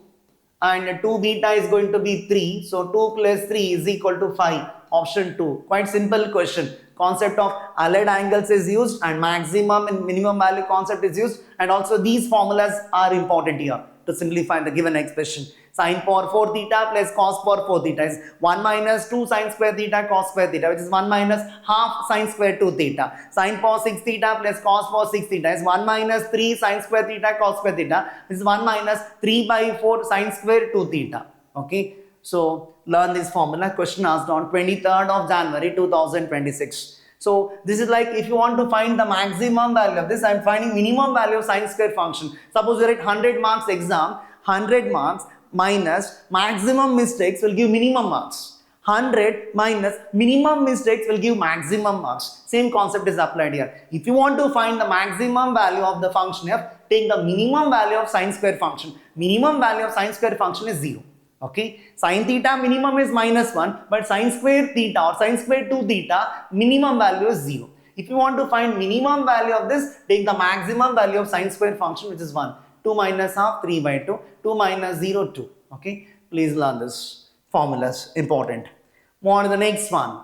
and 2 beta is going to be 3. So 2 plus 3 is equal to 5. Option 2. Quite simple question. Concept of allied angles is used and maximum and minimum value concept is used, and also these formulas are important here to simplify the given expression. Sine power 4 theta plus cos power 4 theta is 1 minus 2 sine square theta cos square theta, which is 1 minus half sine square 2 theta. Sine power 6 theta plus cos power 6 theta is 1 minus 3 sine square theta cos square theta, which is 1 minus 3 by 4 sine square 2 theta. Okay. So learn this formula. Question asked on 23rd of January 2026. So this is like if you want to find the maximum value of this, I am finding minimum value of sine square function. Suppose you write 100 marks exam, 100 marks minus maximum mistakes will give minimum marks. 100 minus minimum mistakes will give maximum marks. Same concept is applied here. If you want to find the maximum value of the function f, take the minimum value of sine square function. Minimum value of sine square function is 0. Okay, sine theta minimum is minus 1, but sine square theta or sine square 2 theta minimum value is 0. If you want to find minimum value of this, take the maximum value of sine square function, which is 1. 2 minus half, 3 by 2, 2 minus 0, 2. Okay, please learn this formulas, important. Move on to the next one.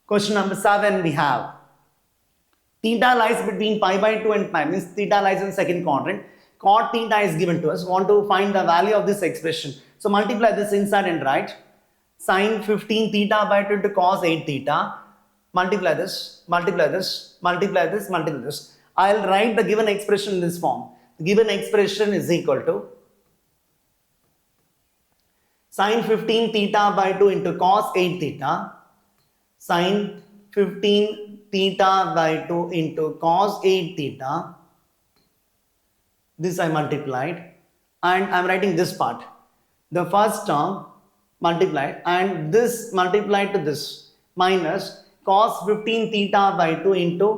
Question number 7 we have. Theta lies between pi by 2 and pi, means theta lies in second quadrant. Cot theta is given to us. Want to find the value of this expression. So multiply this inside and right. Sin 15 theta by 2 into cos 8 theta. Multiply this, multiply this, multiply this, multiply this. I'll write the given expression in this form. The given expression is equal to sin 15 theta by 2 into cos 8 theta. Sin 15 theta by 2 into cos 8 theta. This I multiplied and I am writing this part. The first term multiplied and this multiplied to this minus cos 15 theta by 2 into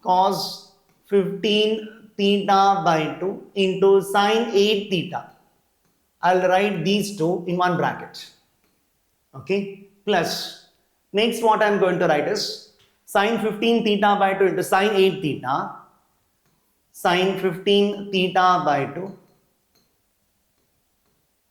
cos 15 theta by 2 into sin 8 theta. I'll write these two in one bracket. Okay, plus next what I'm going to write is sin 15 theta by 2 into sin 8 theta. Sin 15 theta by 2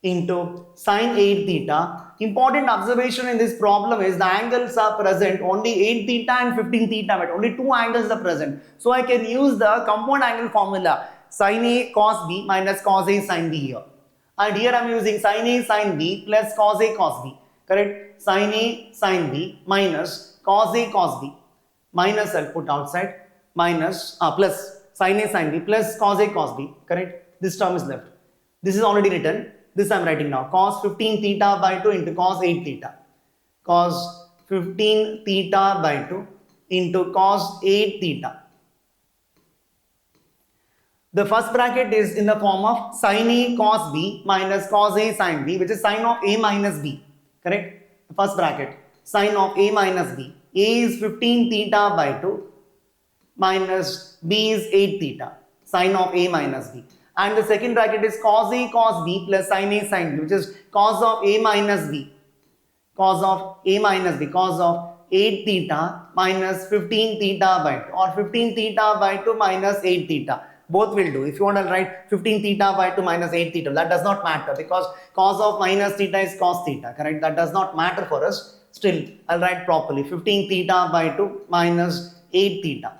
into sin 8 theta. Important observation in this problem is the angles are present, only 8 theta and 15 theta, but only two angles are present. So I can use the compound angle formula, sin A cos B minus cos A sin B here. And here I am using sin A sin B plus cos A cos B. Correct? Sin A sin B minus cos A cos B. Minus I'll put outside, minus plus sin A sin B plus cos A cos B. Correct? This term is left. This is already written. This I am writing now. Cos 15 theta by 2 into cos 8 theta. Cos 15 theta by 2 into cos 8 theta. The first bracket is in the form of sin A cos B minus cos A sin B, which is sin of A minus B. Correct? The first bracket, sin of A minus B. A is 15 theta by 2 minus B is 8 theta. Sin of A minus B. And the second bracket is cos A cos B plus sin A sin B, which is cos of A minus B. Cos of A minus B. Cos of 8 theta minus 15 theta by 2 or 15 theta by 2 minus 8 theta. Both will do. If you want to write 15 theta by 2 minus 8 theta, that does not matter because cos of minus theta is cos theta. Correct? That does not matter for us. Still, I'll write properly. 15 theta by 2 minus 8 theta.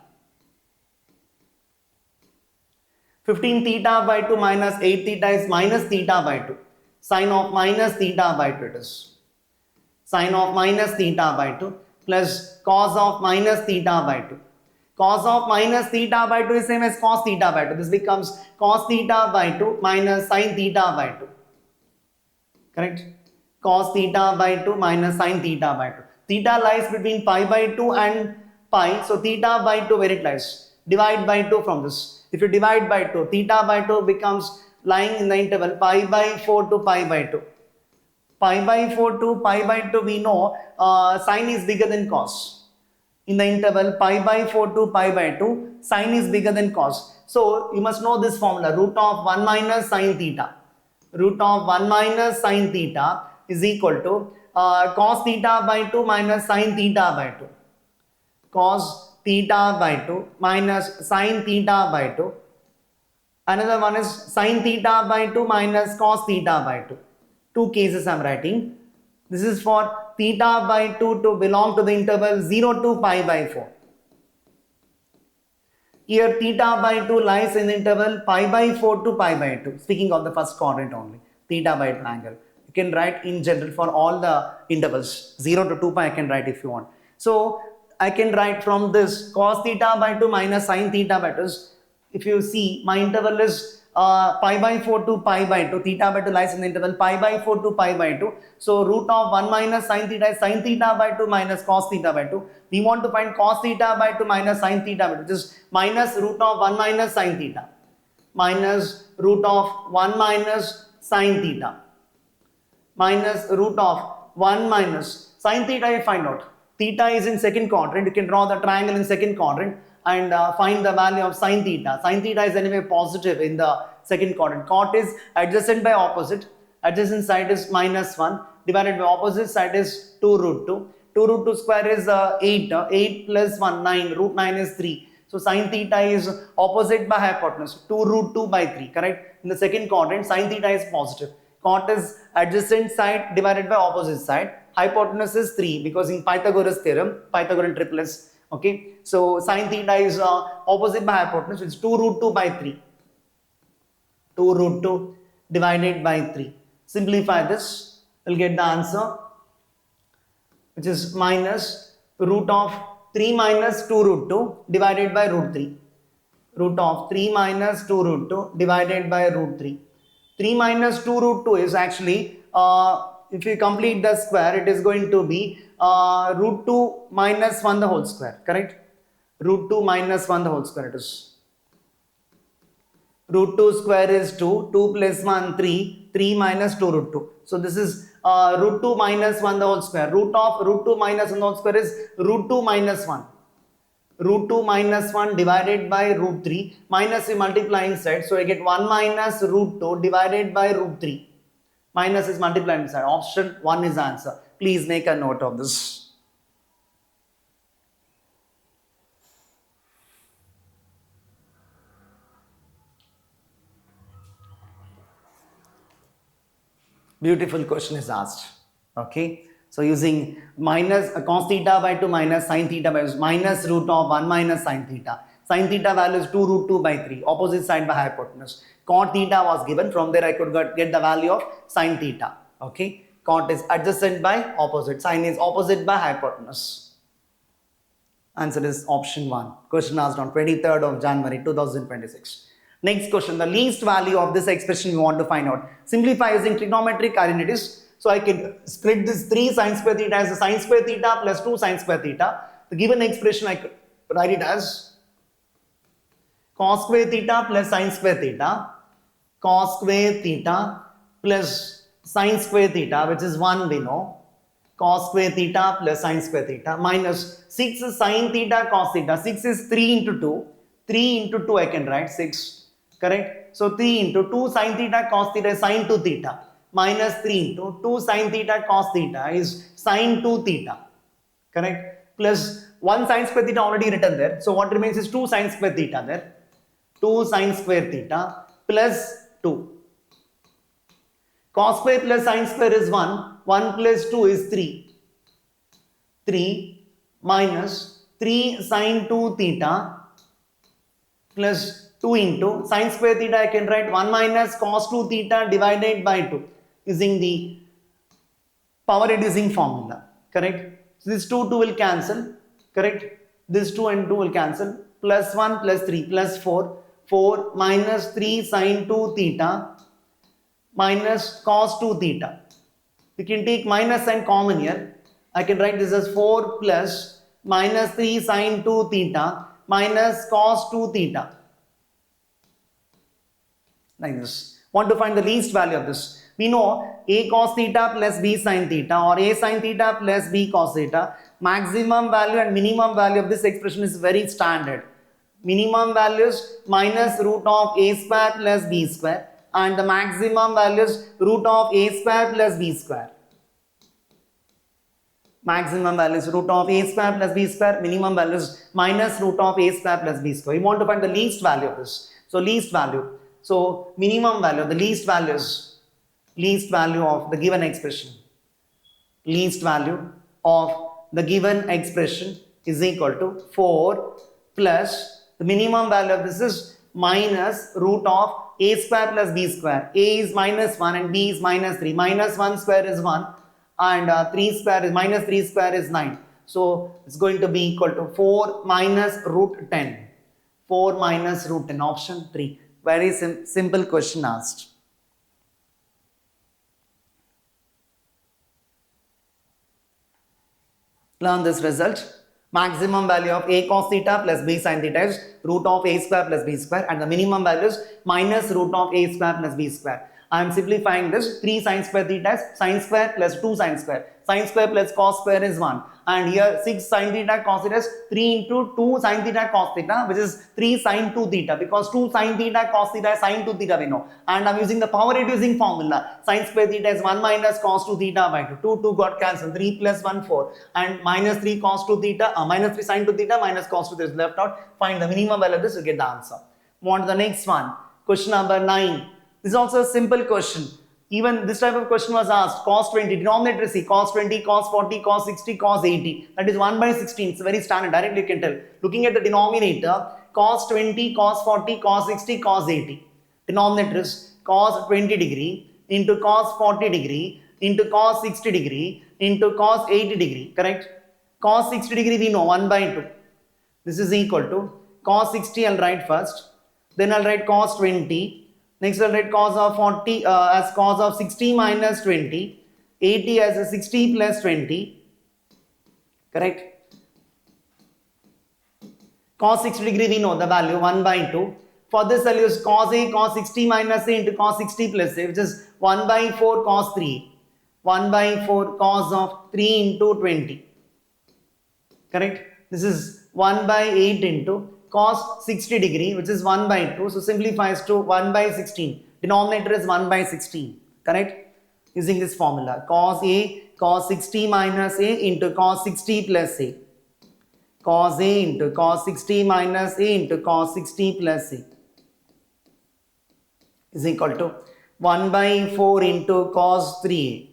15 theta by 2 minus 8 theta is minus theta by 2. Sin of minus theta by 2 it is. Sin of minus theta by 2 plus cos of minus theta by 2. Cos of minus theta by 2 is same as cos theta by 2. This becomes cos theta by 2 minus sin theta by 2. Correct? Cos theta by 2 minus sin theta by 2. Theta lies between pi by 2 and pi. So theta by 2 where it lies? Divide by 2 from this. If you divide by 2, theta by 2 becomes lying in the interval pi by 4 to pi by 2. Pi by 4 to pi by 2 we know sin is bigger than cos. In the interval pi by 4 to pi by 2, sin is bigger than cos. So you must know this formula, root of 1 minus sin theta. Root of 1 minus sin theta is equal to cos theta by 2 minus sin theta by 2. Cos theta by 2 minus sin theta by 2. Another one is sin theta by 2 minus cos theta by 2. Two cases I am writing. This is for theta by 2 to belong to the interval 0 to pi by 4. Here theta by 2 lies in the interval pi by 4 to pi by 2. Speaking of the first quadrant only. Theta by 2 angle. You can write in general for all the intervals. 0 to 2 pi I can write if you want. So I can write from this cos theta by 2 minus sin theta by 2. If you see, my interval is pi by 4 to pi by 2. Theta by 2 lies in the interval pi by 4 to pi by 2. So root of 1 minus sin theta is sin theta by 2 minus cos theta by 2. We want to find cos theta by 2 minus sin theta by 2, which is minus root of 1 minus sin theta. Minus root of 1 minus sin theta. Minus root of 1 minus sin theta I find out. Theta is in second quadrant. You can draw the triangle in second quadrant and find the value of sin theta. Sin theta is anyway positive in the second quadrant. Cot is adjacent by opposite. Adjacent side is minus 1 divided by opposite side is 2 root 2. 2 root 2 square is 8. 8 plus 1, 9. Root 9 is 3. So sine theta is opposite by hypotenuse, 2 root 2 by 3, correct? In the second quadrant, sine theta is positive. Cot is adjacent side divided by opposite side. Hypotenuse is 3 because in Pythagoras theorem, Pythagorean triplets, okay? So sine theta is opposite by hypotenuse, it's 2 root 2 by 3. 2 root 2 divided by 3. Simplify this, we'll get the answer, which is minus root of 3 minus 2 root 2 divided by root 3. Root of 3 minus 2 root 2 divided by root 3. 3 minus 2 root 2 is actually, if you complete the square, it is going to be root 2 minus 1 the whole square, correct? Root 2 minus 1 the whole square it is. Root 2 square is 2, 2 plus 1, 3, 3 minus 2 root 2. So this is root 2 minus 1 the whole square. Root of root 2 minus 1 the whole square is root 2 minus 1. Root 2 minus 1 divided by root 3, minus we multiply inside, so I get 1 minus root 2 divided by root 3. Minus is multiplied inside. Option 1 is answer. Please make a note of this. Beautiful question is asked. Okay. So using minus cos theta by 2 minus sin theta by minus root of 1 minus sin theta. Sin theta value is 2 root 2 by 3. Opposite side by hypotenuse. Cot theta was given. From there I could get the value of sin theta. Okay. Cot is adjacent by opposite. Sin is opposite by hypotenuse. Answer is option 1. Question asked on 23rd of January 2026. Next question. The least value of this expression we want to find out. Simplify using trigonometric identities. So I can split this 3 sin square theta as a sin square theta plus 2 sin square theta. The given expression I could write it as cos square theta plus sin square theta. Cos square theta plus sin square theta, which is 1 we know. Cos square theta plus sin square theta minus 6 is sin theta cos theta. 6 is 3 into 2. 3 into 2 I can write 6. Correct? So 3 into 2 sin theta cos theta is sin 2 theta. Minus 3 into 2 sin theta cos theta is sin 2 theta. Correct? Plus 1 sin square theta already written there. So what remains is 2 sin square theta there. 2 sin square theta plus 2. Cos square plus sin square is 1. 1 plus 2 is 3. 3 minus 3 sin 2 theta plus 2 into sin square theta I can write 1 minus cos 2 theta divided by 2 using the power reducing formula. Correct? So this 2 will cancel. Correct? This 2 and 2 will cancel. Plus 1 plus 3 plus 4. 4 minus 3 sin 2 theta minus cos 2 theta. We can take minus sign common here. I can write this as 4 plus minus 3 sin 2 theta minus cos 2 theta. Like this. Want to find the least value of this. We know a cos theta plus b sin theta or a sin theta plus b cos theta. Maximum value and minimum value of this expression is very standard. Minimum values minus root of a square plus b square and the maximum values root of a square plus b square. Maximum values root of a square plus b square, minimum values minus root of a square plus b square. We want to find the least value of this. So least value. So minimum value, the least value of the given expression. Least value of the given expression is equal to 4 plus the minimum value of this is minus root of a square plus b square. A is minus 1 and b is minus 3. Minus 1 square is 1 and 3 square is minus 3 square is 9. So it's going to be equal to 4 minus root 10. 4 minus root 10. Option 3. Very simple question asked. Learn this result. Maximum value of a cos theta plus b sin theta is root of a square plus b square and the minimum value is minus root of a square plus b square. I am simplifying this. 3 sin square theta is sin square plus 2 sin square. Sin square plus cos square is 1. And here 6 sin theta cos theta is 3 into 2 sin theta cos theta, which is 3 sin 2 theta, because 2 sin theta cos theta is sin 2 theta we know. And I am using the power reducing formula. Sin square theta is 1 minus cos 2 theta by 2. 2 got cancelled. 3 plus 1 4. And minus 3 cos 2 theta, minus 3 sin 2 theta minus cos 2 theta is left out. Find the minimum value of this, you get the answer. Move on to the next one. Question number 9. This is also a simple question. Even this type of question was asked. Cos 20, denominator see, cos 20, cos 40, cos 60, cos 80. That is 1 by 16. It's very standard. Directly you can tell. Looking at the denominator, cos 20, cos 40, cos 60, cos 80. Denominator is cos 20 degree into cos 40 degree into cos 60 degree into cos 80 degree. Correct? Cos 60 degree we know 1 by 2. This is equal to cos 60 I'll write first. Then I'll write cos 20. Next I'll write cos of 40 as cos of 60 minus 20. 80 as a 60 plus 20. Correct? Cos 60 degree we know the value 1 by 2. For this I'll use cos A cos 60 minus A into cos 60 plus A, which is 1 by 4 cos 3. 1 by 4 cos of 3 into 20. Correct? This is 1 by 8 into cos 60 degree, which is 1 by 2. So simplifies to 1 by 16. Denominator is 1 by 16. Correct? Using this formula. Cos A cos 60 minus A into cos 60 plus A. Cos A into cos 60 minus A into cos 60 plus A is equal to 1 by 4 into cos 3A.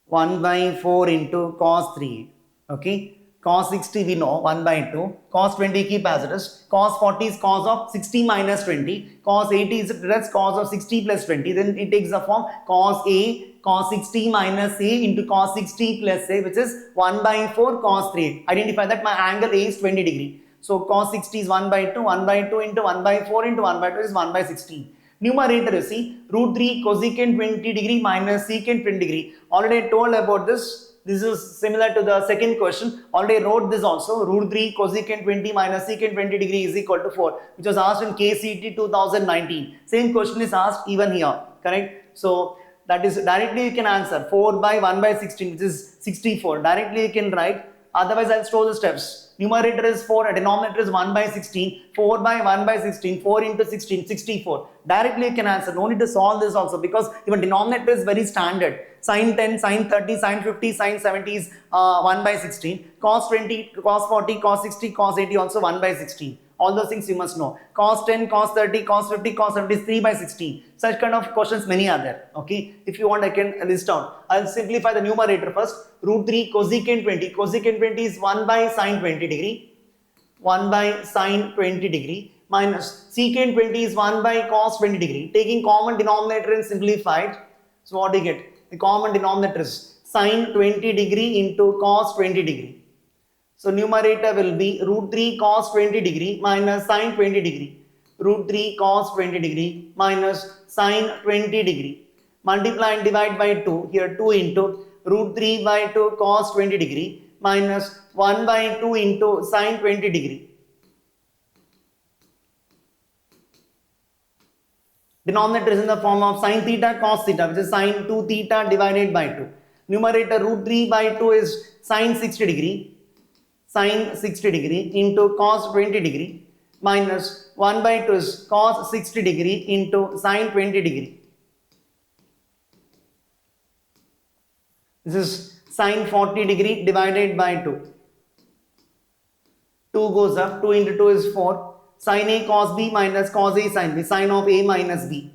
1 by 4 into cos 3A. Okay? Cos 60 we know 1 by 2. Cos 20 keep as it is. Cos 40 is cos of 60 minus 20. Cos 80 is that's cos of 60 plus 20. Then it takes the form cos A cos 60 minus A into cos 60 plus A, which is 1 by 4 cos 3. Identify that my angle A is 20 degree. So cos 60 is 1 by 2. 1 by 2 into 1 by 4 into 1 by 2 is 1 by 16. Numerator you see root 3 cosecant 20 degree minus secant 20 degree. Already I told about this. This is similar to the second question. Already wrote this also. Root 3 cosecant 20 minus secant 20 degree is equal to 4, which was asked in KCT 2019. Same question is asked even here. Correct? So that is directly you can answer 4 by 1 by 16, which is 64. Directly you can write. Otherwise I'll show the steps. Numerator is 4, denominator is 1 by 16. 4 by 1 by 16, 4 into 16, 64. Directly you can answer. No need to solve this also, because even denominator is very standard. Sin 10, sin 30, sin 50, sin 70 is 1 by 16. Cos 20, cos 40, cos 60, cos 80 also 1 by 16. All those things you must know. Cos 10, cos 30, cos 50, cos 70 is 3 by 16. Such kind of questions many are there. Okay. If you want I can list out. I'll simplify the numerator first. Root 3 cosecant 20. Cosecant 20 is 1 by sin 20 degree. 1 by sin 20 degree. Minus secant 20 is 1 by cos 20 degree. Taking common denominator and simplified. So what do you get? The common denominator is sin 20 degree into cos 20 degree. So numerator will be root 3 cos 20 degree minus sin 20 degree. Root 3 cos 20 degree minus sin 20 degree. Multiply and divide by 2. Here 2 into root 3 by 2 cos 20 degree minus 1 by 2 into sin 20 degree. Denominator is in the form of sin theta cos theta, which is sin 2 theta divided by 2. Numerator root 3 by 2 is sin 60 degree. Sin 60 degree into cos 20 degree minus 1 by 2 is cos 60 degree into sin 20 degree. This is sin 40 degree divided by 2. 2 goes up. 2 into 2 is 4. Sin A cos B minus cos A sin B. Sin of A minus B.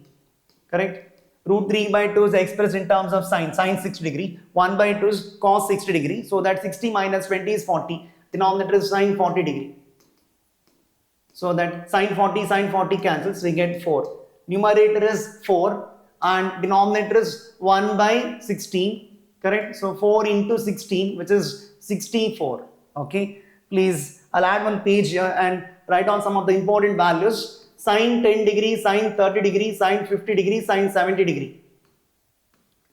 Correct? Root 3 by 2 is expressed in terms of sin 60 degree. 1 by 2 is cos 60 degree. So that 60 minus 20 is 40. Denominator is sin 40 degree. So that sin 40 cancels. We get 4. Numerator is 4 and denominator is 1 by 16. Correct? So 4 into 16, which is 64. Okay. Please, I'll add one page here and write down some of the important values. Sin 10 degree, sin 30 degree, sin 50 degree, sin 70 degree.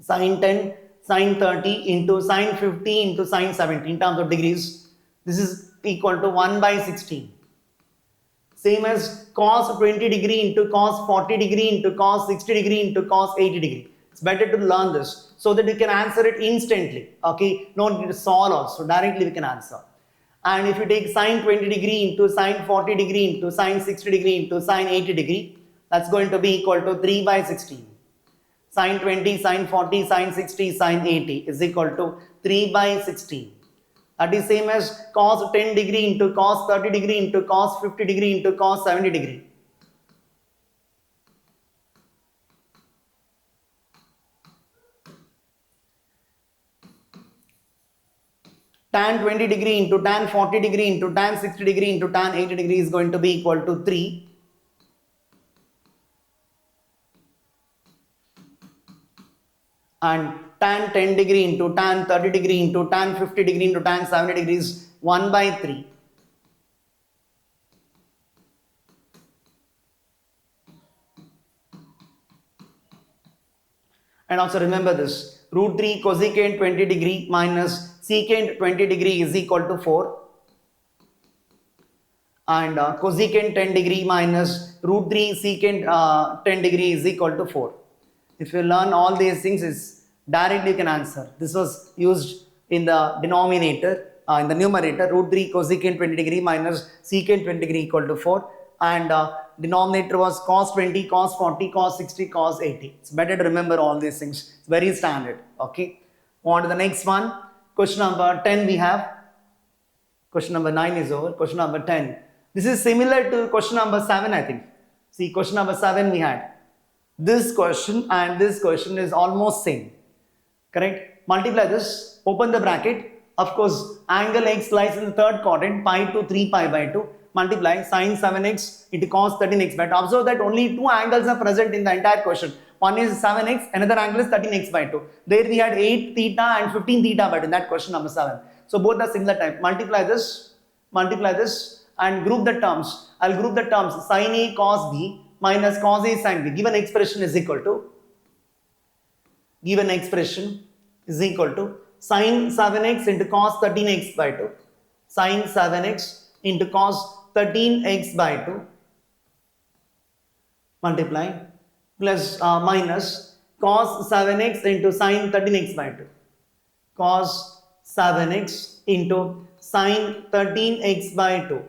Sin 10, sin 30 into sin 50 into sin 70 in terms of degrees. This is equal to 1 by 16. Same as cos 20 degree into cos 40 degree into cos 60 degree into cos 80 degree. It's better to learn this so that you can answer it instantly. Okay, no need to solve also, directly we can answer. And if you take sine 20 degree into sine 40 degree into sine 60 degree into sine 80 degree, that's going to be equal to 3 by 16. Sine 20, sine 40, sine 60, sine 80 is equal to 3 by 16. That is same as cos 10 degree into cos 30 degree into cos 50 degree into cos 70 degree. Tan 20 degree into tan 40 degree into tan 60 degree into tan 80 degree is going to be equal to 3. And tan 10 degree into tan 30 degree into tan 50 degree into tan 70 degree is 1 by 3. And also remember this, root 3 cosecant 20 degree minus secant 20 degree is equal to 4. And cosecant 10 degree minus root 3 secant 10 degree is equal to 4. If you learn all these things, is directly you can answer. This was used in the denominator, in the numerator, root 3 cosecant 20 degree minus secant 20 degree equal to 4. And denominator was cos 20, cos 40, cos 60, cos 80. It's better to remember all these things. It's very standard. Okay. On to the next one. Question number 10 we have. Question number 9 is over. Question number 10. This is similar to question number 7, I think. See, question number 7 we had. This question and this question is almost same. Correct? Multiply this. Open the bracket. Of course, angle x lies in the third quadrant, pi to 3 pi by 2. Multiply sine 7x into cos 13x by 2. Observe that only two angles are present in the entire question. One is 7x, another angle is 13x by 2. There we had 8 theta and 15 theta by 2 in that question number 7. So both are similar type. Multiply this and group the terms. I'll group the terms sin A cos B minus cos A sin B. Given expression is equal to sin 7x into cos 13x by 2. Sin 7x into cos 13x by 2 multiply plus minus cos 7x into sin 13x by 2. Cos 7x into sin 13x by 2.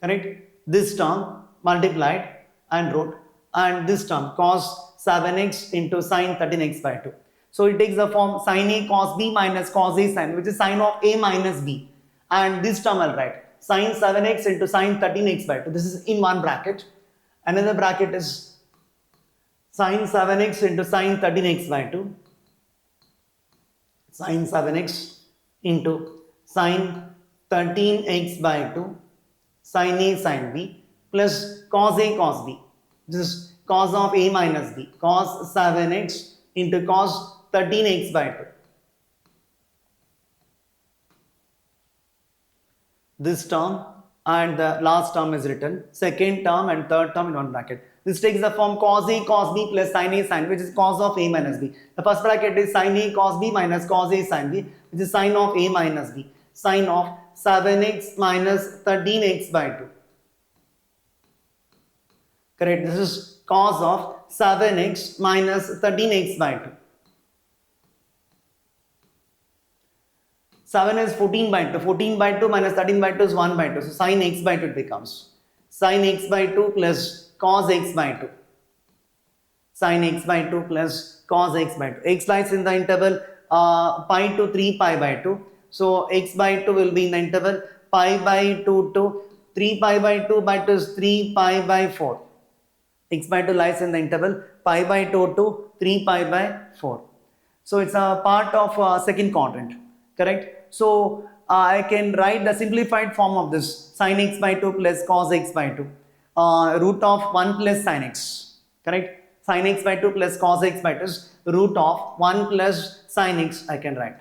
Correct? This term multiplied and wrote, and this term cos 7x into sin 13x by 2. So it takes the form sin A cos B minus cos A sin, which is sin of A minus B. And this term I'll write sin 7x into sin 13x by 2. This is in one bracket. Another bracket is sin 7x into sin 13x by 2. Sin 7x into sin 13x by 2. Sin A sin B plus cos A cos B. This is cos of A minus B. Cos 7x into cos 13x by 2. This term and the last term is written, second term and third term in one bracket. This takes the form cos A cos B plus sin A sin, which is cos of A minus B. The first bracket is sin A cos B minus cos A sin B, which is sin of A minus B. Sin of 7x minus 13x by 2. Correct? This is cos of 7x minus 13x by 2. 7 is 14 by 2. 14 by 2 minus 13 by 2 is 1 by 2. So sin x by 2 it becomes. Sin x by 2 plus cos x by 2. Sin x by 2 plus cos x by 2. X lies in the interval pi to 3 pi by 2. So x by 2 will be in the interval pi by 2 to 3 pi by 2 by 2 is 3 pi by 4. X by 2 lies in the interval pi by 2 to 3 pi by 4. So it's a part of second quadrant. Correct? So I can write the simplified form of this sin x by 2 plus cos x by 2. Root of 1 plus sin x. Correct? Sin x by 2 plus cos x by 2 is root of 1 plus sin x I can write.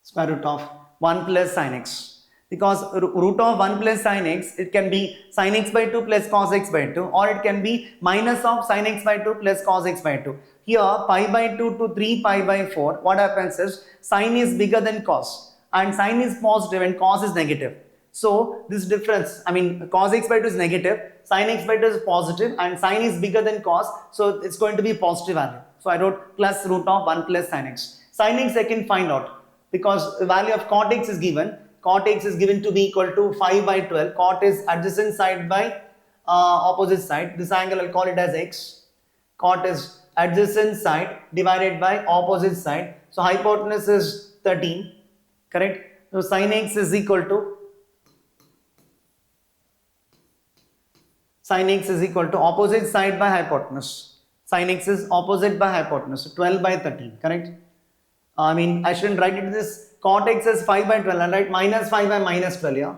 Square root of 1 plus sin x. Because root of 1 plus sin x, it can be sin x by 2 plus cos x by 2, or it can be minus of sin x by 2 plus cos x by 2. Here pi by 2 to 3 pi by 4, what happens is sin is bigger than cos and sin is positive and cos is negative. So this difference, I mean cos x by 2 is negative, sin x by 2 is positive, and sin is bigger than cos, so it's going to be positive value. So I wrote plus root of 1 plus sin x. Sin x I can find out because the value of cot x is given. Cot x is given to be equal to 5 by 12. Cot is adjacent side by opposite side. This angle I'll call it as x. Cot is adjacent side divided by opposite side. So hypotenuse is 13, correct? So sin x is equal to opposite side by hypotenuse. Sin x is opposite by hypotenuse, 12 by 13, correct? I mean, I shouldn't write it this cot x is 5 by 12, and write minus 5 by minus 12, yeah?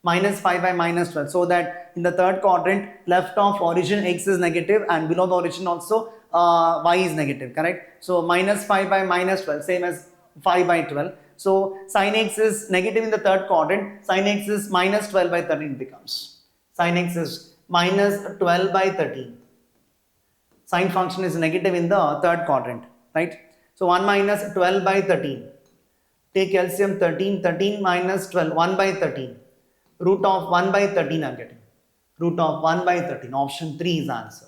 Minus 5 by minus 12, so that in the third quadrant, left of origin x is negative and below the origin also y is negative, correct? So minus 5 by minus 12, same as 5 by 12. So sin x is negative in the third quadrant, sin x is minus 12 by 13 becomes. Sin x is minus 12 by 13. Sin function is negative in the third quadrant, right? So 1 minus 12 by 13. Take LCM 13, 13 minus 12, 1 by 13. Root of 1 by 13 I'm getting. Root of 1 by 13. Option 3 is answer.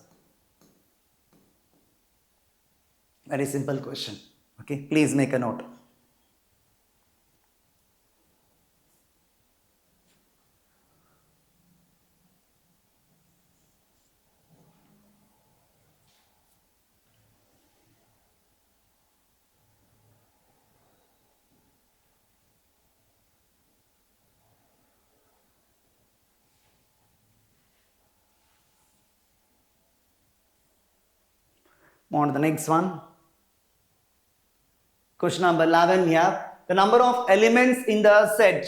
Very simple question. Okay, please make a note. On to the next one. Question number 11 here. The number of elements in the set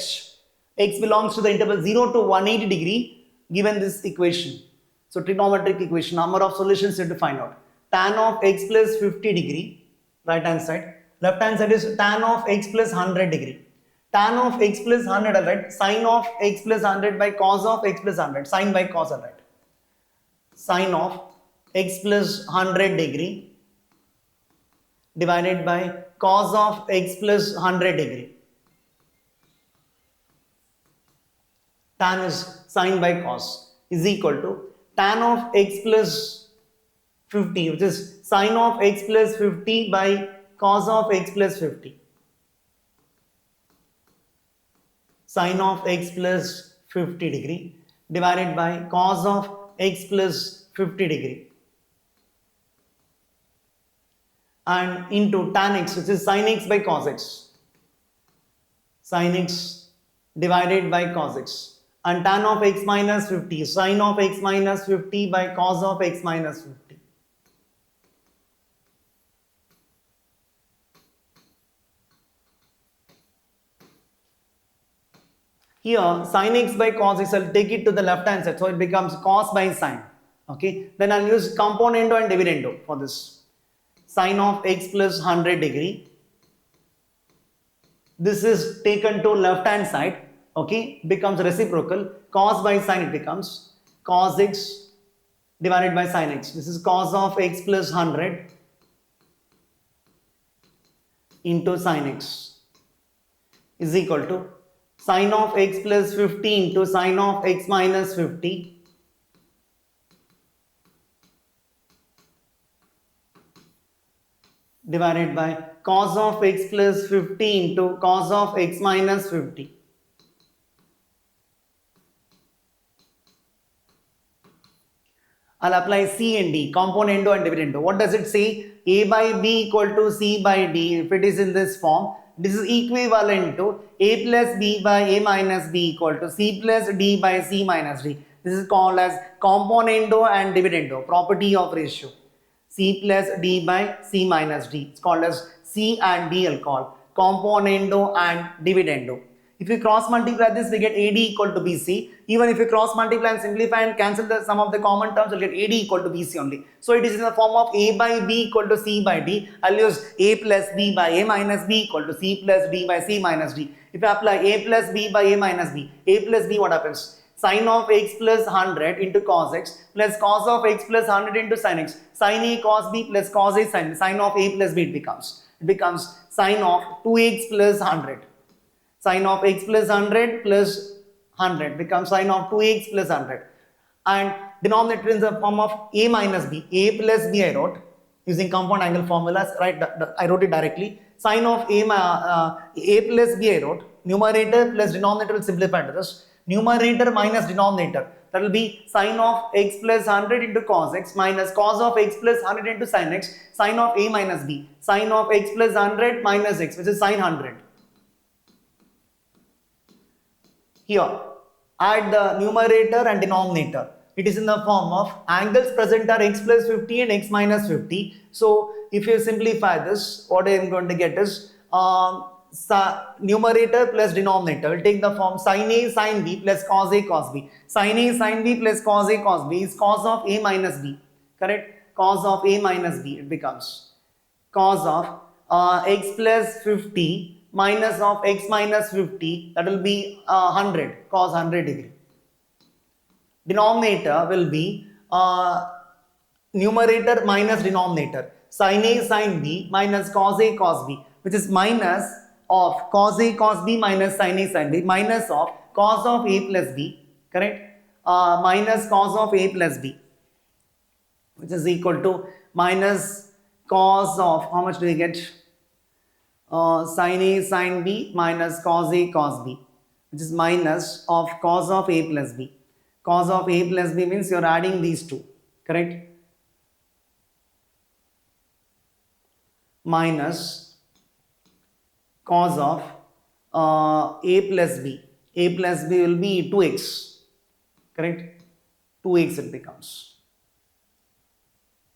x belongs to the interval 0 to 180 degree given this equation. So trigonometric equation, number of solutions you have to find out. Tan of x plus 50 degree, right hand side. Left hand side is tan of x plus 100 degree. Tan of x plus 100, alright. Sin of x plus 100 by cos of x plus 100. Sin by cos, alright. Sin of x plus 100 degree divided by cos of x plus 100 degree. Tan is sin by cos is equal to tan of x plus 50, which is sin of x plus 50 by cos of x plus 50. Sin of x plus 50 degree divided by cos of x plus 50 degree. And into tan x, which is sin x by cos x. Sin x divided by cos x. And tan of x minus 50, sin of x minus 50 by cos of x minus 50. Here, sin x by cos x, I'll take it to the left hand side, so it becomes cos by sin. Okay, then I'll use componendo and dividendo for this. Sin of x plus 100 degree. This is taken to left hand side, okay, becomes reciprocal. Cos by sin, it becomes cos x divided by sin x. This is cos of x plus 100 into sin x is equal to sin of x plus 50 into sin of x minus 50 divided by cos of x plus 50 into cos of x minus 50. I'll apply C and D, componendo and dividendo. What does it say? A by B equal to C by D. If it is in this form, this is equivalent to A plus B by A minus B equal to C plus D by C minus D. This is called as componendo and dividendo, property of ratio. C plus D by C minus D. It's called as C and D, I'll call componendo and dividendo. If you cross multiply this, we get AD equal to BC. Even if you cross multiply and simplify and cancel the sum of the common terms, you'll get AD equal to BC only. So it is in the form of A by B equal to C by D. I'll use A plus B by A minus B equal to C plus D by C minus D. If you apply A plus B by A minus B, A plus B, what happens? Sin of x plus 100 into cos x plus cos of x plus 100 into sin x. Sin A cos B plus cos A sin of A plus B it becomes. It becomes sin of 2x plus 100. Sin of x plus 100 plus 100 becomes sine of 2x plus 100. And denominator in the form of a minus b. A plus b I wrote using compound angle formulas, right? I wrote it directly. Sine of a plus b I wrote. Numerator plus denominator will simplify to this. Numerator minus denominator. That will be sine of x plus 100 into cos x minus cos of x plus 100 into sin x. Sine of a minus b. Sine of x plus 100 minus x, which is sine 100. Here, add the numerator and denominator. It is in the form of angles present are x plus 50 and x minus 50. So, if you simplify this, what I am going to get is numerator plus denominator will take the form sin a sin b plus cos a cos b. Sin a sin b plus cos a cos b is cos of a minus b. Correct? Cos of a minus b. It becomes cos of x plus 50 minus of x minus 50, that will be 100, cos 100 degree. Denominator will be numerator minus denominator, sin a sin b minus cos a cos b, which is minus of cos a cos b minus sin a sin b minus of cos of a plus b, correct? Minus cos of a plus b, which is equal to minus cos of, how much do we get? Sin a sin b minus cos a cos b, which is minus of cos of a plus b. Cos of a plus b means you are adding these two, correct? Minus cos of a plus b. A plus b will be 2x, correct? 2x it becomes.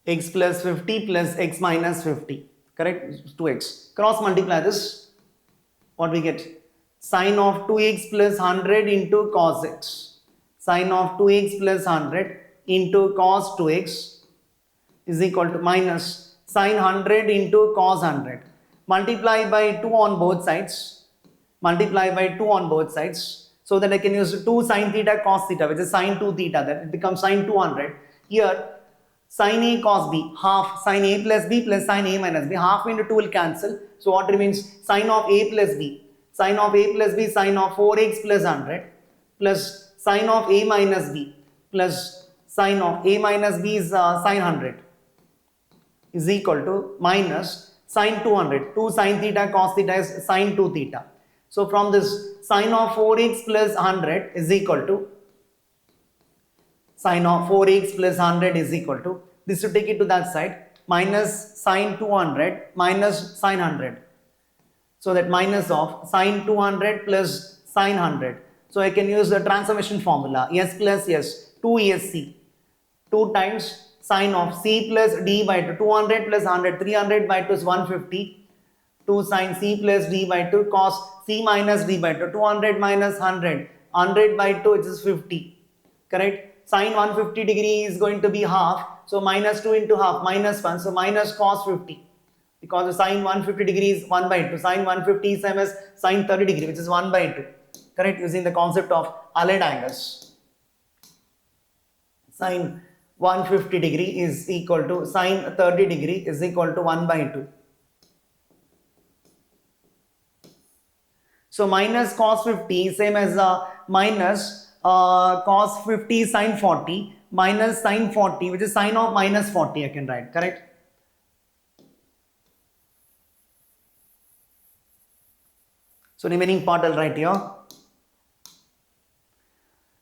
X plus 50 plus x minus 50. Correct? 2x. Cross multiply this. What we get? Sine of 2x plus 100 into cos x. Sine of 2x plus 100 into cos 2x is equal to minus sine 100 into cos 100. Multiply by 2 on both sides. Multiply by 2 on both sides. So that I can use 2 sine theta cos theta, which is sine 2 theta. That it becomes sine 200. Here, sin a cos b, half sin a plus b plus sin a minus b, half into 2 will cancel. So what remains? Sin of a plus b, sin of a plus b, sin of 4x plus 100 plus sin of a minus b plus sin of a minus b is sin 100 is equal to minus sin 200. 2 sin theta cos theta is sin 2 theta. So from this, sin of 4x plus 100 is equal to sin of 4x plus 100 is equal to, this to take it to that side, minus sin 200 minus sin 100. So that minus of sin 200 plus sin 100. So I can use the transformation formula, s plus s, 2sc, 2 times sin of c plus d by 2, 200 plus 100, 300 by 2 is 150, 2 sin c plus d by 2 cos c minus d by 2, 200 minus 100, 100 by 2 which is 50, correct? Sin 150 degree is going to be half, so minus 2 into half, minus 1, so minus cos 50, because the sin 150 degree is 1 by 2, sin 150 is same as sin 30 degree, which is 1 by 2, correct, using the concept of allied angles. Sin 150 degree is equal to sin 30 degree is equal to 1 by 2. So minus cos 50 same as minus cos 50 sin 40 minus sin 40, which is sin of minus 40 I can write, correct? So remaining part I'll write here.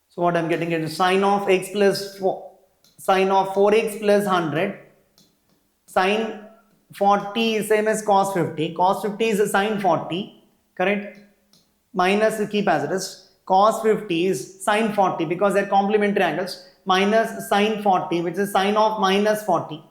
So what I'm getting is sin of x plus 4, sin of 4x plus 100, sin 40 is same as cos 50, cos 50 is sin 40, correct? Minus you keep as it is, cos 50 is sin 40 because they're complementary angles, minus sin 40 which is sin of minus 40,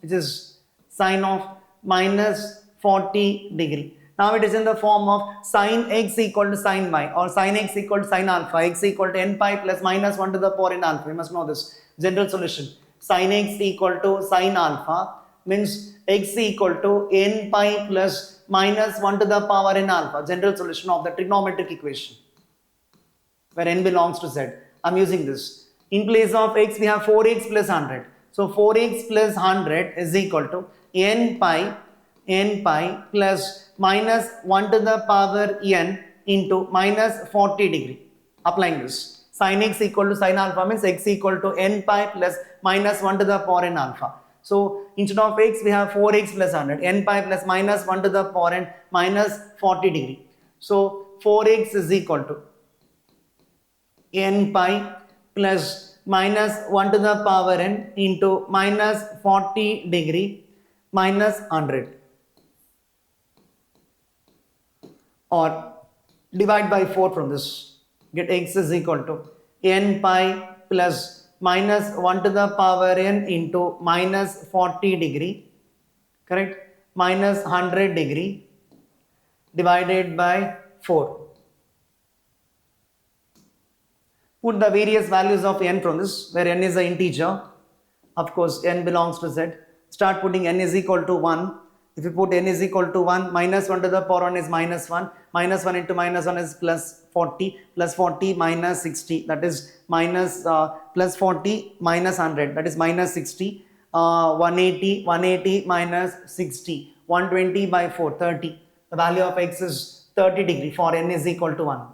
which is sin of minus 40 degree. Now it is in the form of sin x equal to sin y, or sin x equal to sin alpha, x equal to n pi plus minus 1 to the power n alpha. You must know this. General solution. Sin x equal to sin alpha means x equal to n pi plus minus 1 to the power n alpha. General solution of the trigonometric equation, where n belongs to z. I'm using this. In place of x, we have 4x plus 100. So 4x plus 100 is equal to n pi plus minus 1 to the power n into minus 40 degree. applying this. Sin x equal to sin alpha means x equal to n pi plus minus 1 to the power n alpha. So instead of x we have 4x plus 100, n pi plus minus 1 to the power n minus 40 degree. So 4x is equal to n pi plus minus 1 to the power n into minus 40 degree minus 100, or divide by 4 from this. Get x is equal to n pi plus minus 1 to the power n into minus 40 degree, correct, minus 100 degree divided by 4. Put the various values of n from this, where n is an integer. Of course, n belongs to z. Start putting n is equal to 1. If you put n is equal to 1, minus 1 to the power 1 is minus 1. Minus 1 into minus 1 is plus 40. Plus 40 minus 60. That is minus plus 40 minus 100. That is minus 60. 180. 180 minus 60. 120 by 4. 30. The value of x is 30 degree for n is equal to 1.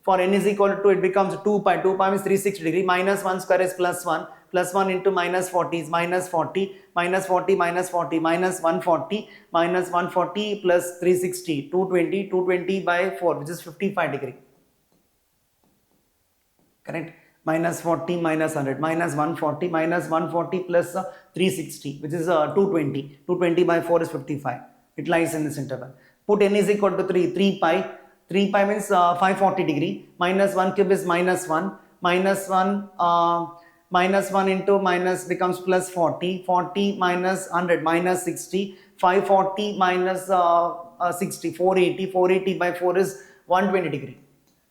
For n is equal to, it becomes 2 pi. 2 pi means 360 degree. Minus 1 square is plus 1. Plus 1 into minus 40 is minus 40. Minus 40 minus 40 minus 140. Minus 140 plus 360. 220. 220 by 4, which is 55 degree. Correct? Minus 40 minus 100. Minus 140 minus 140 plus 360, which is 220. 220 by 4 is 55. It lies in this interval. Put n is equal to 3. 3 pi. 3 pi means 540 degree. Minus 1 cube is minus 1. Minus 1 minus 1 into minus becomes plus 40. 40 minus 100 minus 60. 540 minus 60. 480. 480 by 4 is 120 degree.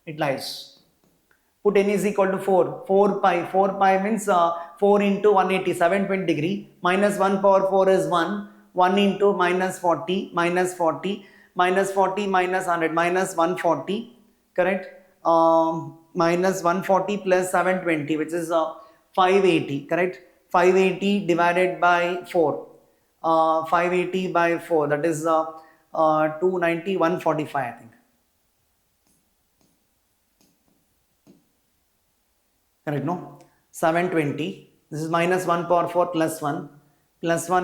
It lies. Put n is equal to 4. 4 pi. 4 pi means 4 into 180. 720 degree. Minus 1 power 4 is 1. 1 into minus 40. Minus 40. Minus 40 minus 100 minus 140, correct, minus 140 plus 720, which is 580, correct, 580 divided by 4, 580 by 4, that is 290, 145, I think, correct, no, 720, this is minus 1 power 4 plus 1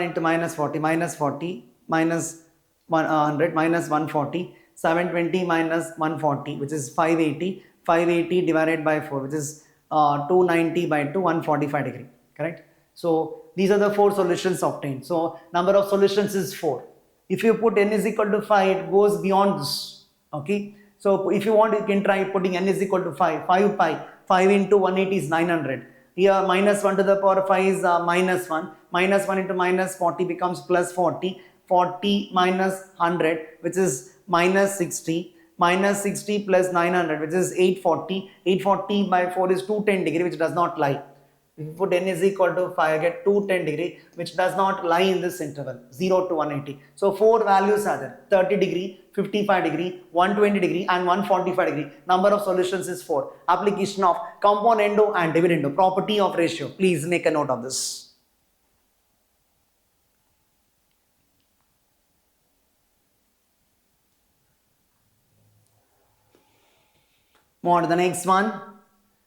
into minus 40 minus 100 minus 140, 720 minus 140, which is 580, 580 divided by 4, which is 290 by 2, 145 degree, correct. So these are the 4 solutions obtained. So number of solutions is 4. If you put n is equal to 5, it goes beyond this, okay. So if you want, you can try putting n is equal to 5, 5 pi, 5 into 180 is 900. Here minus 1 to the power 5 is minus 1, minus 1 into minus 40 becomes plus 40. 40 minus 100, which is minus 60, minus 60 plus 900, which is 840, 840 by 4 is 210 degree, which does not lie. If you put n is equal to 5, I get 210 degree, which does not lie in this interval, 0 to 180. So 4 values are there, 30 degree, 55 degree, 120 degree and 145 degree. Number of solutions is 4. Application of compound endo and dividendo, property of ratio. Please make a note of this. Move on to the next one.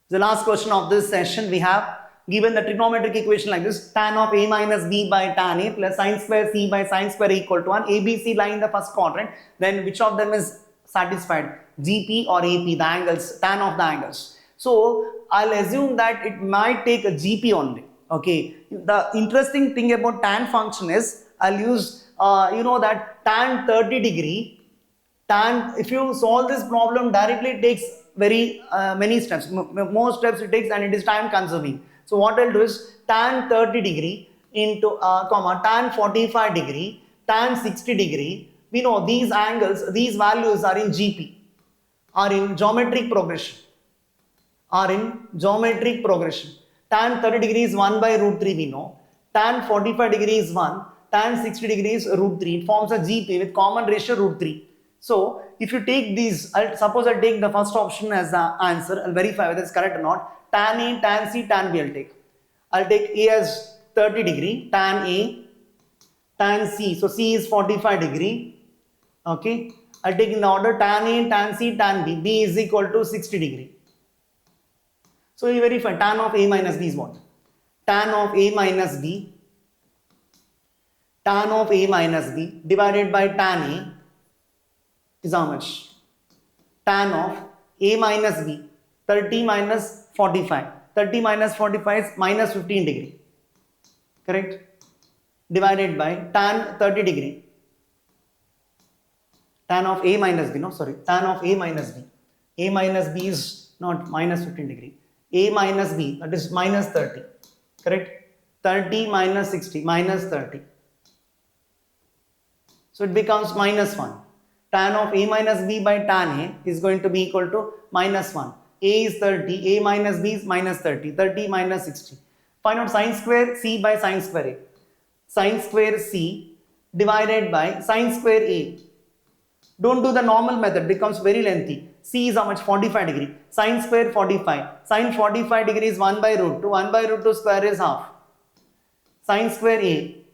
The last question of this session, we have given the trigonometric equation like this: tan of a minus b by tan a plus sine square c by sine square equal to 1. A, B, C lie in the first quadrant. Then which of them is satisfied? GP or AP, the angles, tan of the angles. So I'll assume that it might take a GP only. Okay. The interesting thing about tan function is I'll use that tan 30 degree. Tan, if you solve this problem directly, it takes very many steps, more steps it takes, and it is time consuming. So what I'll do is tan 30 degree into tan 45 degree, tan 60 degree. We know these angles, these values are in GP, are in geometric progression, Tan 30 degree is 1 by root 3, we know. Tan 45 degree is 1, tan 60 degree is root 3. It forms a GP with common ratio root 3. So if you take these, suppose I take the first option as the answer, I'll verify whether it's correct or not. Tan A, tan C, tan B I'll take A as 30 degree, tan A, tan C. So C is 45 degree. Okay. I'll take in the order tan A, tan C, tan B. B is equal to 60 degree. So you verify tan of A minus B is what? Tan of A minus B, tan of A minus B divided by tan A is how much? Tan of A minus B, 30 minus 45. 30 minus 45 is minus 15 degree. Correct? Divided by tan 30 degree. Tan of A minus B, no sorry, tan of A minus B. A minus B is not minus 15 degree. A minus B, that is minus 30. Correct? 30 minus 60, minus 30. So it becomes minus 1. Tan of A minus B by tan A is going to be equal to minus 1. A is 30, A minus B is minus 30. 30 minus 60. Find out sine square C by sine square A. Sine square C divided by sine square A. Don't do the normal method, becomes very lengthy. C is how much? 45 degree. Sine square 45. Sine 45 degree is 1 by root 2. 1 by root 2 square is half. Sine square A.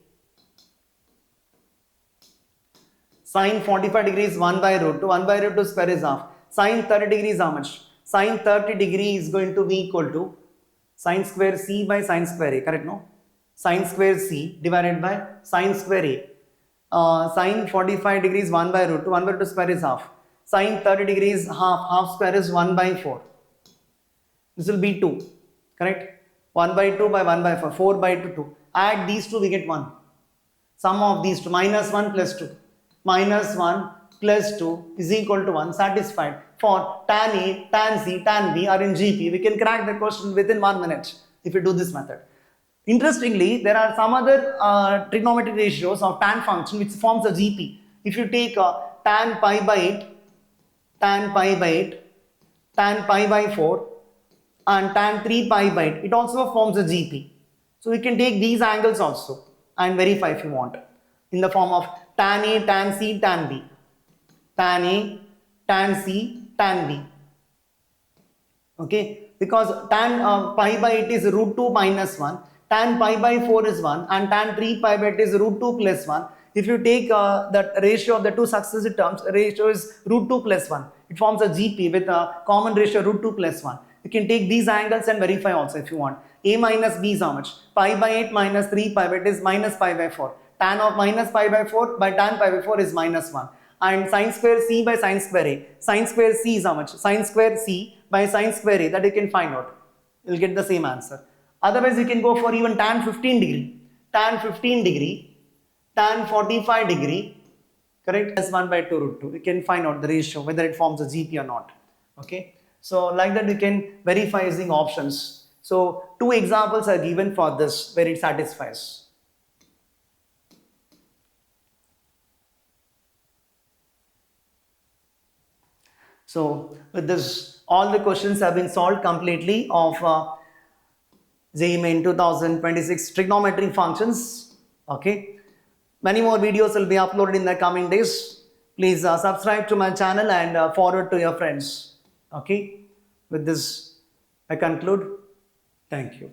Sine 45 degree is 1 by root 2. 1 by root 2 square is half. Sine 30 degree is how much? Sine 30 degree is going to be equal to sine square C by sine square A. Correct, no? Sine square C divided by sine square A. Sine 45 degrees 1 by root 2, 1 by root 2 square is half. Sine 30 degrees half square is 1 by 4. This will be 2, correct? 1 by 2 by 1 by 4, 4 by 2, 2. Add these two, we get 1. Sum of these two, minus 1 plus 2. Minus 1 plus 2 is equal to 1, satisfied. For tan A, tan C, tan B are in GP. We can crack the question within 1 minute if you do this method. Interestingly, there are some other trigonometric ratios of tan function which forms a GP. If you take tan pi by 8, tan pi by 8, tan pi by 4 and tan 3 pi by 8, it also forms a GP. So we can take these angles also and verify if you want in the form of tan A, tan C, tan B. Tan A, tan C, tan B. Okay, because tan pi by 8 is root 2 minus 1. Tan pi by 4 is 1 and tan 3 pi by 8 is root 2 plus 1. If you take the ratio of the two successive terms, ratio is root 2 plus 1. It forms a GP with a common ratio root 2 plus 1. You can take these angles and verify also if you want. A minus B is how much? Pi by 8 minus 3 pi by 8 is minus pi by 4. Tan of minus pi by 4 by tan pi by 4 is minus 1. And sine square C by sine square A. Sine square C is how much? Sine square C by sine square A, that you can find out. You will get the same answer. Otherwise, you can go for even tan 15 degree, tan 15 degree, tan 45 degree, correct? Plus 1 by 2 root 2. You can find out the ratio, whether it forms a GP or not. Okay. So, like that, you can verify using options. So, 2 examples are given for this where it satisfies. So, with this, all the questions have been solved completely of JEE Main 2026 trigonometric functions. Okay, many more videos will be uploaded in the coming days. Please subscribe to my channel and forward to your friends. Okay, with this I conclude. Thank you.